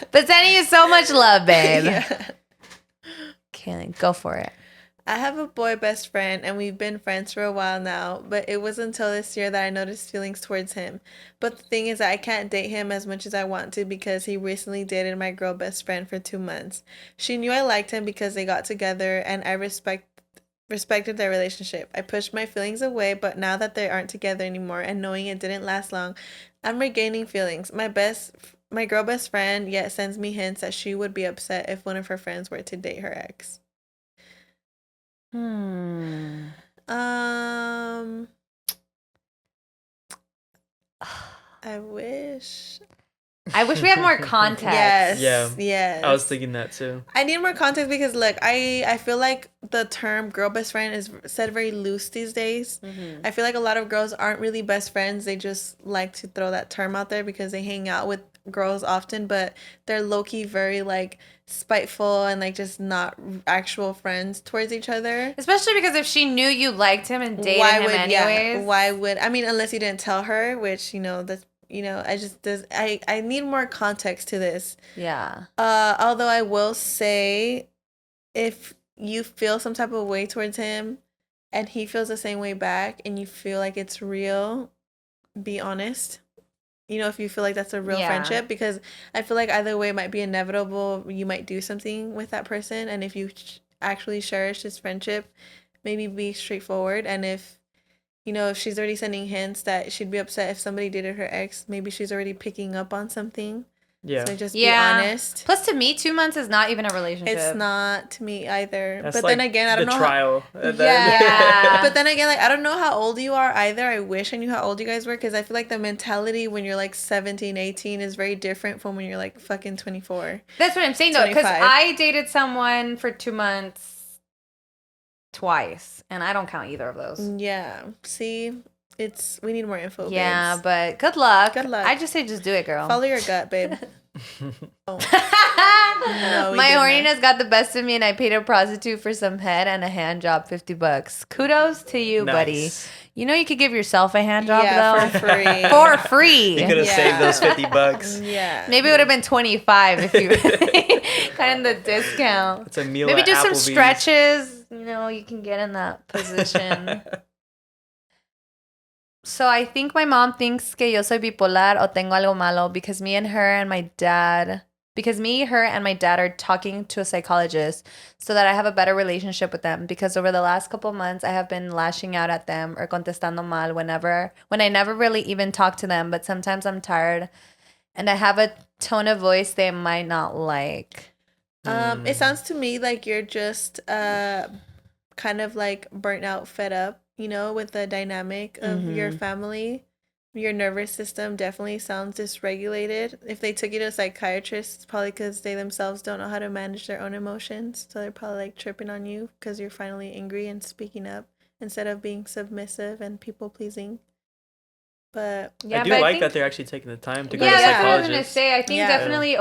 But sending you so much love, babe. Okay, go for it. I have a boy best friend, and we've been friends for a while now, but it was until this year that I noticed feelings towards him. But the thing is that I can't date him as much as I want to because he recently dated my girl best friend for 2 months. She knew I liked him because they got together, and I respected their relationship. I pushed my feelings away, but now that they aren't together anymore and knowing it didn't last long, I'm regaining feelings. My girl best friend yet sends me hints that she would be upset if one of her friends were to date her ex. I wish we had more context. Yes. I was thinking that too. I need more context because, look, I feel like the term girl best friend is said very loose these days. I feel like a lot of girls aren't really best friends. They just like to throw that term out there because they hang out with girls often, but they're low-key very like spiteful and like just not actual friends towards each other. Especially because if she knew you liked him and dated him anyways. Why would, I mean, unless you didn't tell her, which, that's, I need more context to this. Yeah. Although I will say, if you feel some type of way towards him and he feels the same way back and you feel like it's real, be honest. If you feel like that's a real friendship, because I feel like either way it might be inevitable. You might do something with that person, and if you actually cherish this friendship, maybe be straightforward. And if she's already sending hints that she'd be upset if somebody dated her ex, maybe she's already picking up on something. Yeah. So just be honest. Plus, to me, 2 months is not even a relationship. It's not to me either. That's but like then again, I don't know. Trial. Yeah. But then again, like, I don't know how old you are either. I wish I knew how old you guys were, because I feel like the mentality when you're like 17, 18 is very different from when you're like fucking 24. That's what I'm saying, though, because I dated someone for 2 months twice, and I don't count either of those. Yeah. See? We need more info, Yeah, babes. but good luck. Good luck. I just say just do it, girl. Follow your gut, babe. My horniness got the best of me, and I paid a prostitute for some head and a hand job, $50. Kudos to you, buddy. You know you could give yourself a hand job, though. For free. For free. You could have saved those $50. Yeah. Maybe it would have been 25 if you kind of the discount. It's a meal. Maybe at do some Applebee's. stretches. You can get in that position. So I think my mom thinks que yo soy bipolar o tengo algo malo because me, her, and my dad are talking to a psychologist so that I have a better relationship with them, because over the last couple months I have been lashing out at them or contestando mal when I never really even talk to them, but sometimes I'm tired and I have a tone of voice they might not like. It sounds to me like you're just kind of like burnt out, fed up, with the dynamic of your family. Your nervous system definitely sounds dysregulated. If they took you to a psychiatrist, it's probably because they themselves don't know how to manage their own emotions. So they're probably like tripping on you because you're finally angry and speaking up instead of being submissive and people pleasing. But I do like that they're actually taking the time to go to a that's psychologist. what I was going to say. I think definitely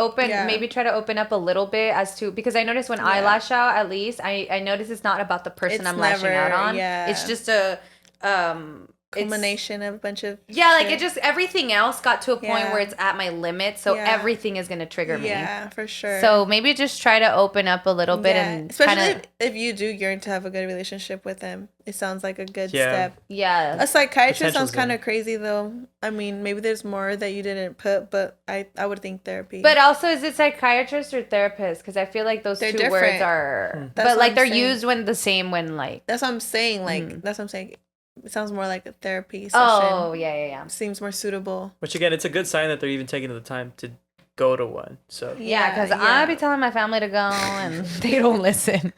maybe try to open up a little bit as to, because I notice when I lash out, at least, I notice it's not about the person I'm lashing out on. Yeah. It's just a culmination of a bunch of like shit. it just everything else got to a point where it's at my limit, so everything is gonna trigger me. Yeah, for sure. So maybe just try to open up a little bit and especially if you do yearn to have a good relationship with him. It sounds like a good step. Yeah. A psychiatrist sounds kind of crazy though. I mean, maybe there's more that you didn't put, but I would think therapy. But also, is it psychiatrist or therapist? Because I feel like those two different words are, but like they're used when the same when like. That's what I'm saying. Like that's what I'm saying. It sounds more like a therapy session. Oh, yeah. Seems more suitable. Which again, it's a good sign that they're even taking the time to go to one. So yeah, because I be telling my family to go and they don't listen.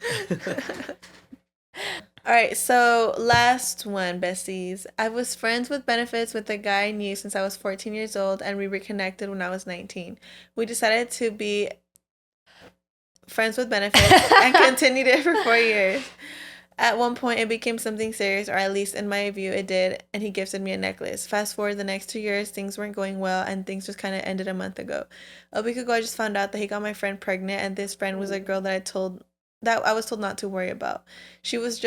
All right, so last one, besties. I was friends with benefits with a guy I knew since I was 14 years old, and we reconnected when I was 19. We decided to be friends with benefits and continued it for 4 years. At one point, it became something serious, or at least in my view, it did, and he gifted me a necklace. Fast forward the next 2 years, things weren't going well, and things just kind of ended a month ago. A week ago, I just found out that he got my friend pregnant, and this friend was a girl that I was told not to worry about. She was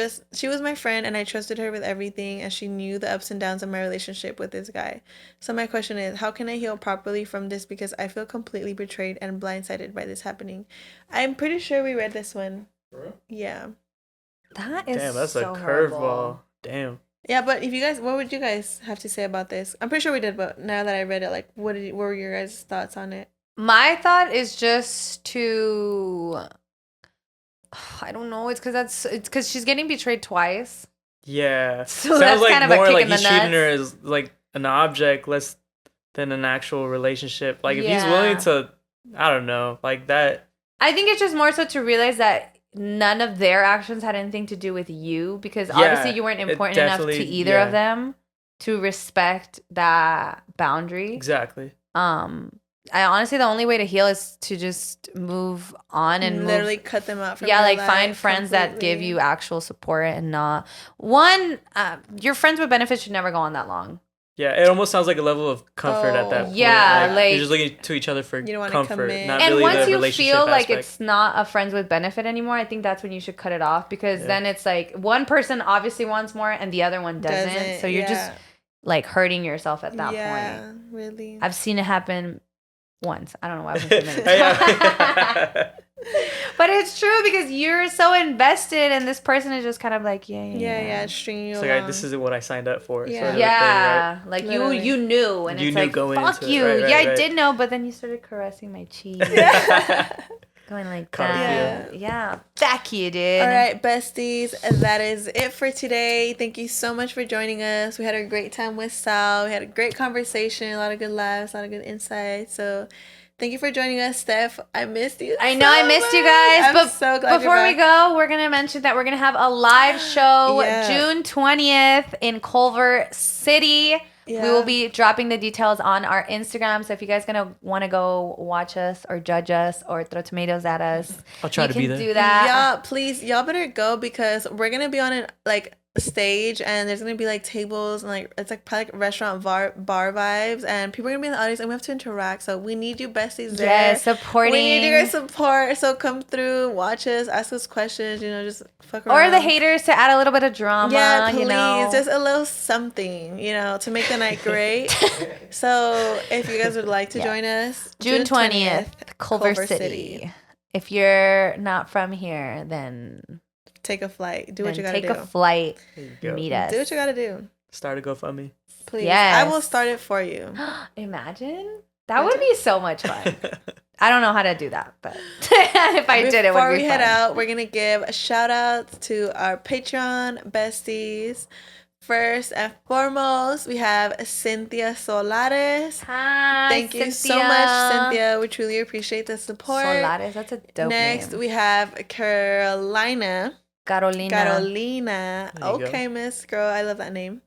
my friend, and I trusted her with everything, and she knew the ups and downs of my relationship with this guy. So my question is, how can I heal properly from this, because I feel completely betrayed and blindsided by this happening? I'm pretty sure we read this one. Yeah. That is that's so a curveball. Damn. Yeah, but what would you guys have to say about this? I'm pretty sure we did, but now that I read it, like, what were your guys' thoughts on it? My thought is just to, I don't know. It's because she's getting betrayed twice. Yeah. So sounds that's like kind of a more kick like in the he's treating her nuts. as like an object less than an actual relationship. Like if he's willing to, I don't know, like that. I think it's just more so to realize that none of their actions had anything to do with you, because obviously you weren't important enough to either of them to respect that boundary. Exactly. I honestly, the only way to heal is to just move on and literally cut them out from your life find friends that give you actual support and not your friends with benefits should never go on that long. Yeah, it almost sounds like a level of comfort at that point. Yeah, like you're just looking to each other for comfort, not and really once the you relationship feel like aspect. it's not a friends with benefit anymore, I think that's when you should cut it off, because then it's like one person obviously wants more and the other one doesn't. So you're just like hurting yourself at that point. Yeah, really. I've seen it happen once. I don't know why I've been 2 minutes. But it's true, because you're so invested and this person is just kind of like stringing you along. Like, this isn't what I signed up for. Yeah, sort of thing, right? Like you knew, and you it's knew like going fuck into you. it. Right, I did know, but then you started caressing my cheek. Going like that. Yeah. Back you, dude. All right, besties. That is it for today. Thank you so much for joining us. We had a great time with Sal. We had a great conversation, a lot of good laughs, a lot of good insights. So thank you for joining us, Steph. I missed you. I know I missed you guys. I'm so glad before we go, we're going to mention that we're going to have a live show June 20th in Culver City. Yeah. We will be dropping the details on our Instagram. So if you guys want to go watch us or judge us or throw tomatoes at us, I'll try to be there. Do that. Yeah, please, y'all better go, because we're gonna be on an stage, and there's gonna be like tables and it's like probably like restaurant bar vibes, and people are gonna be in the audience, and we have to interact. So we need you besties there. Yes, supporting. We need you guys support. So come through, watch us, ask us questions. Just fuck around. Or the haters to add a little bit of drama. Yeah, please, just a little something, to make the night great. So if you guys would like to join us, June 20th, Culver City. If you're not from here, then take a flight. Do what you gotta do. Take a flight. Meet us. Do what you gotta do. Start a GoFundMe. Please. Yes. I will start it for you. Imagine. That would be so much fun. I don't know how to do that, but if I did, it would be fun. Before we head out, we're going to give a shout out to our Patreon besties. First and foremost, we have Cynthia Solares. Hi, Thank you so much, Cynthia. We truly appreciate the support. Solares, that's a dope Next, name. we have Carolina. Carolina. Okay, Miss Girl. I love that name.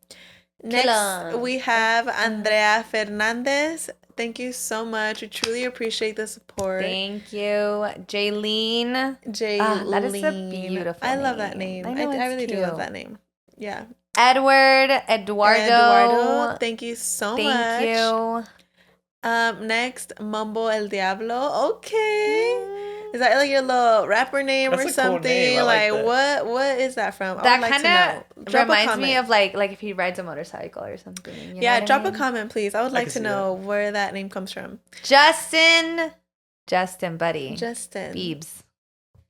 Next, we have Andrea Fernandez. Thank you so much. We truly appreciate the support. Thank you. Jaylene. That is a beautiful name. I love that name. I really do love that name. Yeah. Eduardo. Thank you so much. Thank you. Next, Mumbo El Diablo. Okay. Is that like your little rapper name That's or a cool something? name. I like that. What is that from? That like kind of reminds me of like if he rides a motorcycle or something. You know drop I mean? a comment, please. I would like to know that. where that name comes from. Justin, buddy. Justin.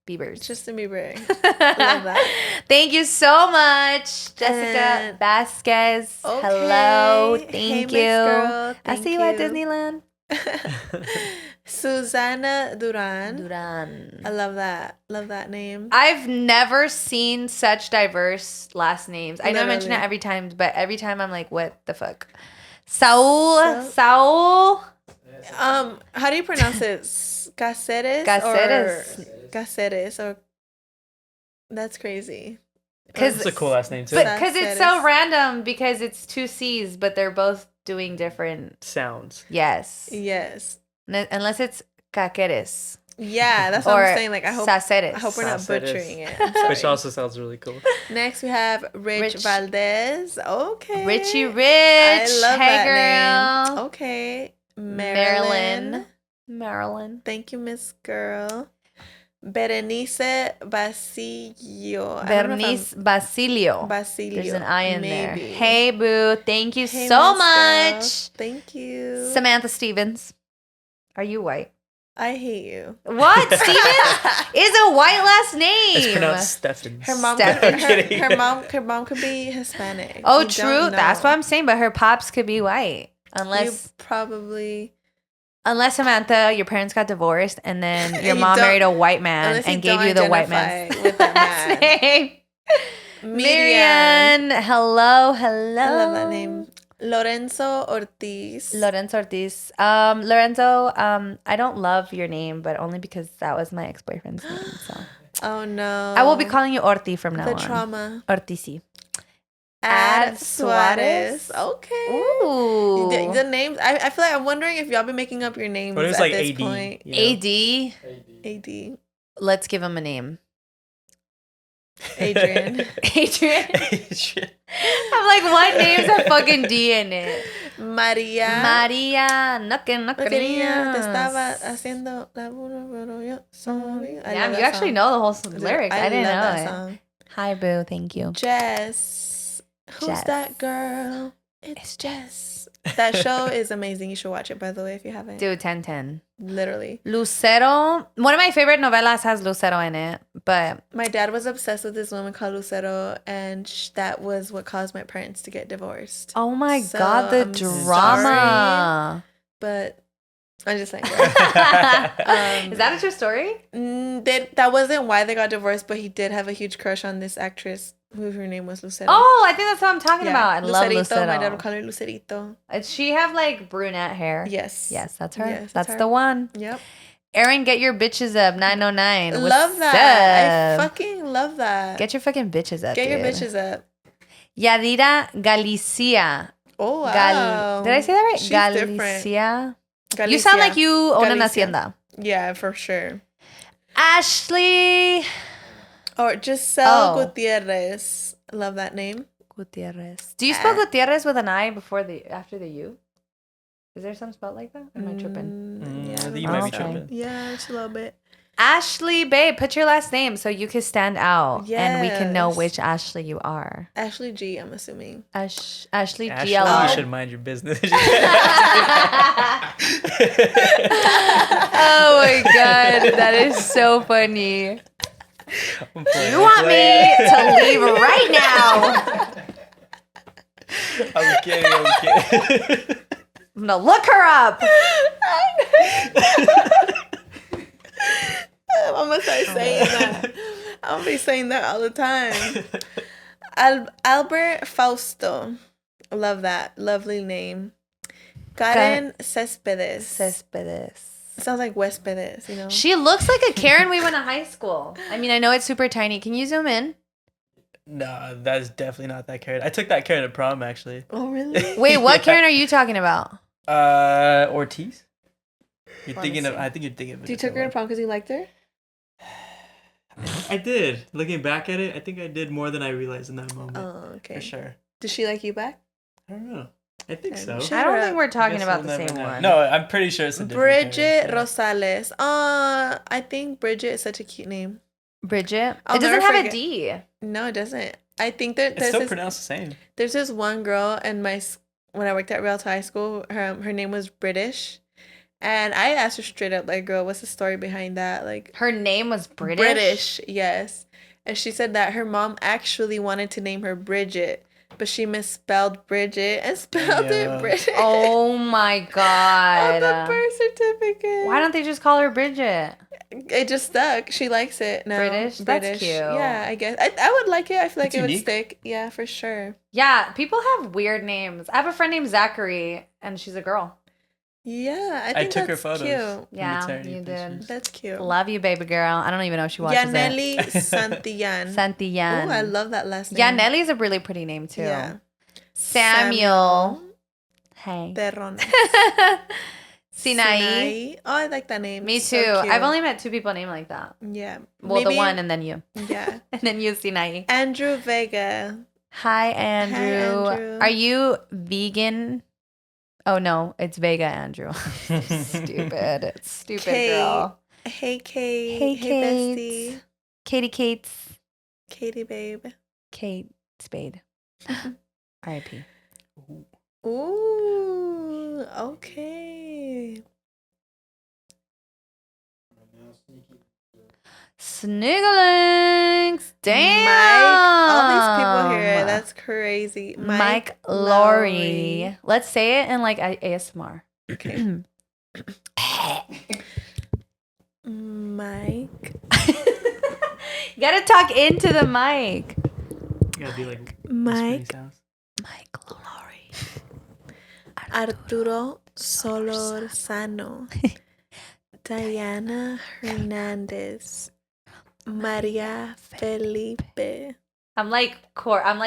Biebers. Justin Bieber. Love that. Thank you so much, Jessica Vasquez. Okay. Hello. Hey, Thank Miss you. Girl. I see you at Disneyland. Susana Duran. I love that. Love that name. I've never seen such diverse last names. I know I mention it every time, but every time I'm like, what the fuck? Saul. How do you pronounce it? Caceres. Or that's crazy. It's a cool last name too. But because it's so random, because it's 2 C's, but they're both doing different sounds. Yes. Unless it's Caceres. Yeah, that's what I'm saying. Like I hope we're not butchering it. Which also sounds really cool. Next we have Rich Valdez. Okay. Richie Rich. I love hey, that girl. name. Okay. Marilyn. Thank you, Miss Girl. Berenice Basilio. Basilio. There's an I in there. Hey, boo. Thank you so much. Girl. Thank you. Samantha Stevens. Are you white? I hate you. What? Stevens is a white last name. It's pronounced Stephens. Her mom could be Hispanic. Oh, true. That's what I'm saying. But her pops could be white. Unless Samantha, your parents got divorced and then your mom married a white man and gave you the white man's last name. Miriam. Hello. I love that name. Lorenzo Ortiz. Lorenzo, I don't love your name, but only because that was my ex-boyfriend's name. So. Oh, no. I will be calling you Orti from now on. The trauma. Ortizi. Ad Suarez. Okay. Ooh. The names. I feel like I'm wondering if y'all be making up your names at like this AD, point. You know? AD. Let's give him a name. Adrian. I'm like, what names have fucking D in it? María. No quería. Te estaba haciendo laburo, pero yo soy. Damn, you actually know the whole lyrics. I didn't know that it. Song. Hi, boo. Thank you. Who's that girl? It's Jess. That show is amazing. You should watch it, by the way, if you haven't. Dude, 10-10. Literally. Lucero. One of my favorite novelas has Lucero in it, but... My dad was obsessed with this woman called Lucero, and that was what caused my parents to get divorced. Oh my God, the drama. Sorry, but I'm just saying. Is that a true story? That wasn't why they got divorced, but he did have a huge crush on this actress who her name was Lucero. Oh, I think that's what I'm talking about. I love Lucero. My dad would call her Lucerito. Does she have like brunette hair? Yes. Yes, that's her. Yes, that's the one. Yep. Aaron, get your bitches up. 909. Love that. I fucking love that. Get your fucking bitches up. Get your bitches up. Yadira Galicia. Oh, wow. Did I say that right? She's Galicia. You sound like you own an hacienda. Yeah, for sure. Ashley. Or Giselle Gutierrez. Love that name. Gutierrez. Do you spell Gutierrez with an I after the U? Is there some spelled like that? Or am I tripping? Yeah, I think you might be tripping. Yeah, just a little bit. Ashley, babe, put your last name so you can stand out and we can know which Ashley you are. Ashley G, I'm assuming. Ashley G. You should mind your business. Oh my God, that is so funny. You want me to leave right now? I'm kidding. I'm gonna look her up. I'm gonna start saying that. I'm gonna be saying that all the time. Albert Fausto. Love that. Lovely name. Karen Cespedes. Sounds like Wespedes, you know? She looks like a Karen we went to high school. I mean, I know it's super tiny. Can you zoom in? No, that's definitely not that Karen. I took that Karen to prom, actually. Oh, really? Wait, what Karen are you talking about? Ortiz. I think you're thinking of it. You took her to prom because you liked her? I did. Looking back at it, I think I did more than I realized in that moment. Oh, okay. For sure. Did she like you back? I don't know. I think so. I don't think we're talking about the we'll same one. No, I'm pretty sure it's a different Bridget character. Rosales. I think Bridget is such a cute name. Bridget. I'll It doesn't never have a forget- D. No, it doesn't. I think that It's still pronounced the same. there's this one girl in when I worked at Rialto High School. Her name was British, and I asked her straight up, like, "Girl, what's the story behind that?" Like, Her name was British. British, yes. And she said that her mom actually wanted to name her Bridget, but she misspelled Bridget and spelled it Bridget. Oh my On god. the birth certificate. Why don't they just call her Bridget? It just stuck. She likes it now. British? That's cute. Yeah, I guess. I would like it. I feel like It's it would unique. stick. Yeah, for sure. Yeah, people have weird names. I have a friend named Zachary, and she's a girl. Yeah, I think took her that's photos. cute. Yeah, maternity you pictures. did. That's cute. Love you, baby girl. I don't even know if she watches Yaneli it. Santillan. Santillan. Oh, I love that last name. Yaneli is a really pretty name too. Yeah. Samuel. Hey. Perron. Sinai. Oh, I like that name. Me So too. cute. I've only met 2 people named like that. Yeah. Well, Maybe- the one and then you. Yeah. And then you, Sinai. Andrew Vega. Hi, Andrew. Andrew. Are you vegan? Oh, no. It's Vega, Andrew. Stupid. Stupid Kate. girl. Hey, Kate. Hey, Hey, Kate. bestie. Katie Cates. Katie, babe. Kate Spade. R.I.P. Ooh, okay. Sniggerlinks. Damn. Mike. All these people here. That's crazy. Mike Lowry. Let's say it in like ASMR. Okay. Mike. You gotta talk into the mic. You gotta be like Mike. sounds. Mike Lowry. Arturo Solorzano. Diana Hernandez. Maria Felipe. I'm like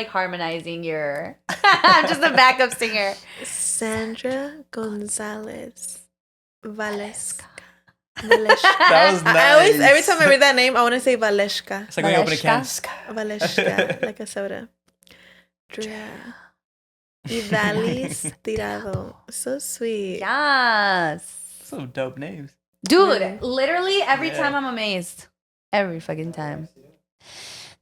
harmonizing your. I'm just a backup singer. Sandra Gonzalez. Valeska. That was nice. I always, every time I read that name, I want to say Valeska. It's like when you open a can. Valeska, like a soda. Drea. Idalis Tirado. So sweet. Yes. Some dope names. Dude, literally every Yeah. time I'm amazed. Every fucking time.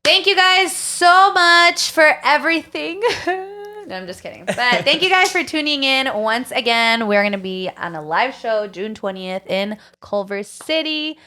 Thank you guys so much for everything. No, I'm just kidding. But thank you guys for tuning in once again. We're going to be on a live show June 20th in Culver City.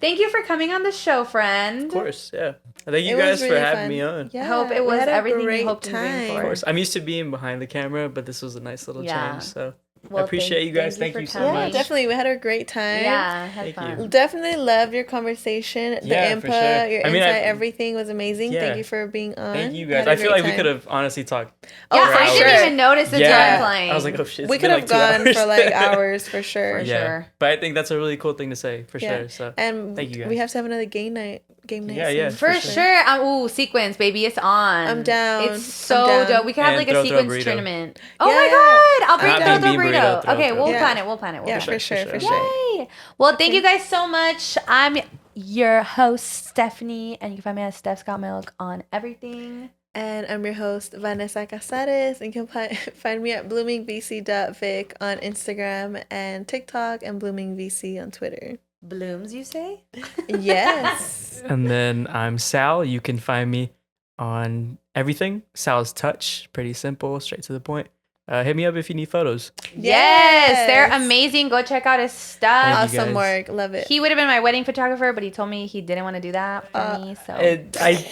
Thank you for coming on the show, friend. Of course, yeah. Thank you It guys was for really having fun. me on. Yeah, Hope it we was had a everything you great hoped to bring time. Of forward. course. I'm used to being behind the camera, but this was a nice little Yeah. change. So Well, I appreciate you guys. Thank for you so coming. Yeah, much. definitely. We had a great time. Yeah, had Thank fun. you. Definitely loved your conversation. The Yeah, input, for sure. your I mean, insight, everything was amazing. Yeah. Thank you for being on. Thank you Had guys. a I feel great like we time. could have honestly talked. Yeah, for I didn't hours. even notice the Yeah. time flying. I was like, oh shit. We It's could been have like 2 gone hours. for like hours for sure. For yeah. sure. But I think that's a really cool thing to say for Yeah. sure. So And Thank you, guys. we have to have another game night. Yeah, yeah, soon. For For sure. Ooh, sequence, baby. It's on. I'm down. It's so I'm down. dope. We could have And like a throw sequence burrito. tournament. Oh Yeah. my god. I'll bring Not throw being burrito. burrito, throw Okay, throw. we'll Yeah. plan it. We'll plan it. Yeah, sure, for sure, for for sure. sure. Yay. Well, thank Okay. you guys so much. I'm your host, Stephanie, and you can find me at Steph's Got Milk on everything. And I'm your host, Vanessa Cazarez. And you can find me at bloomingvc.vic on Instagram and TikTok and bloomingvc on Twitter. Blooms, you say? Yes. And then I'm Sal. You can find me on everything. Sal's Touch. Pretty simple, straight to the point. Hit me up if you need photos. Yes, they're amazing. Go check out his stuff. Thank you Awesome guys. work. Love it. He would have been my wedding photographer, but he told me he didn't want to do that for me. So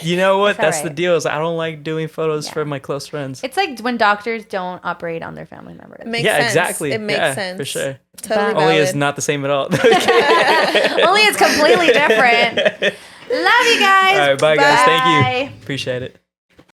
You know what? It's That's the alright. deal. Is I don't like doing photos Yeah. for my close friends. it's like when doctors don't operate on their family members. Makes Yeah, sense. exactly. It makes Yeah, sense. for sure. Totally But- Only valid. it's not the same at all. Only it's completely different. Love you guys. All right, bye guys. Thank Bye. you. Appreciate it.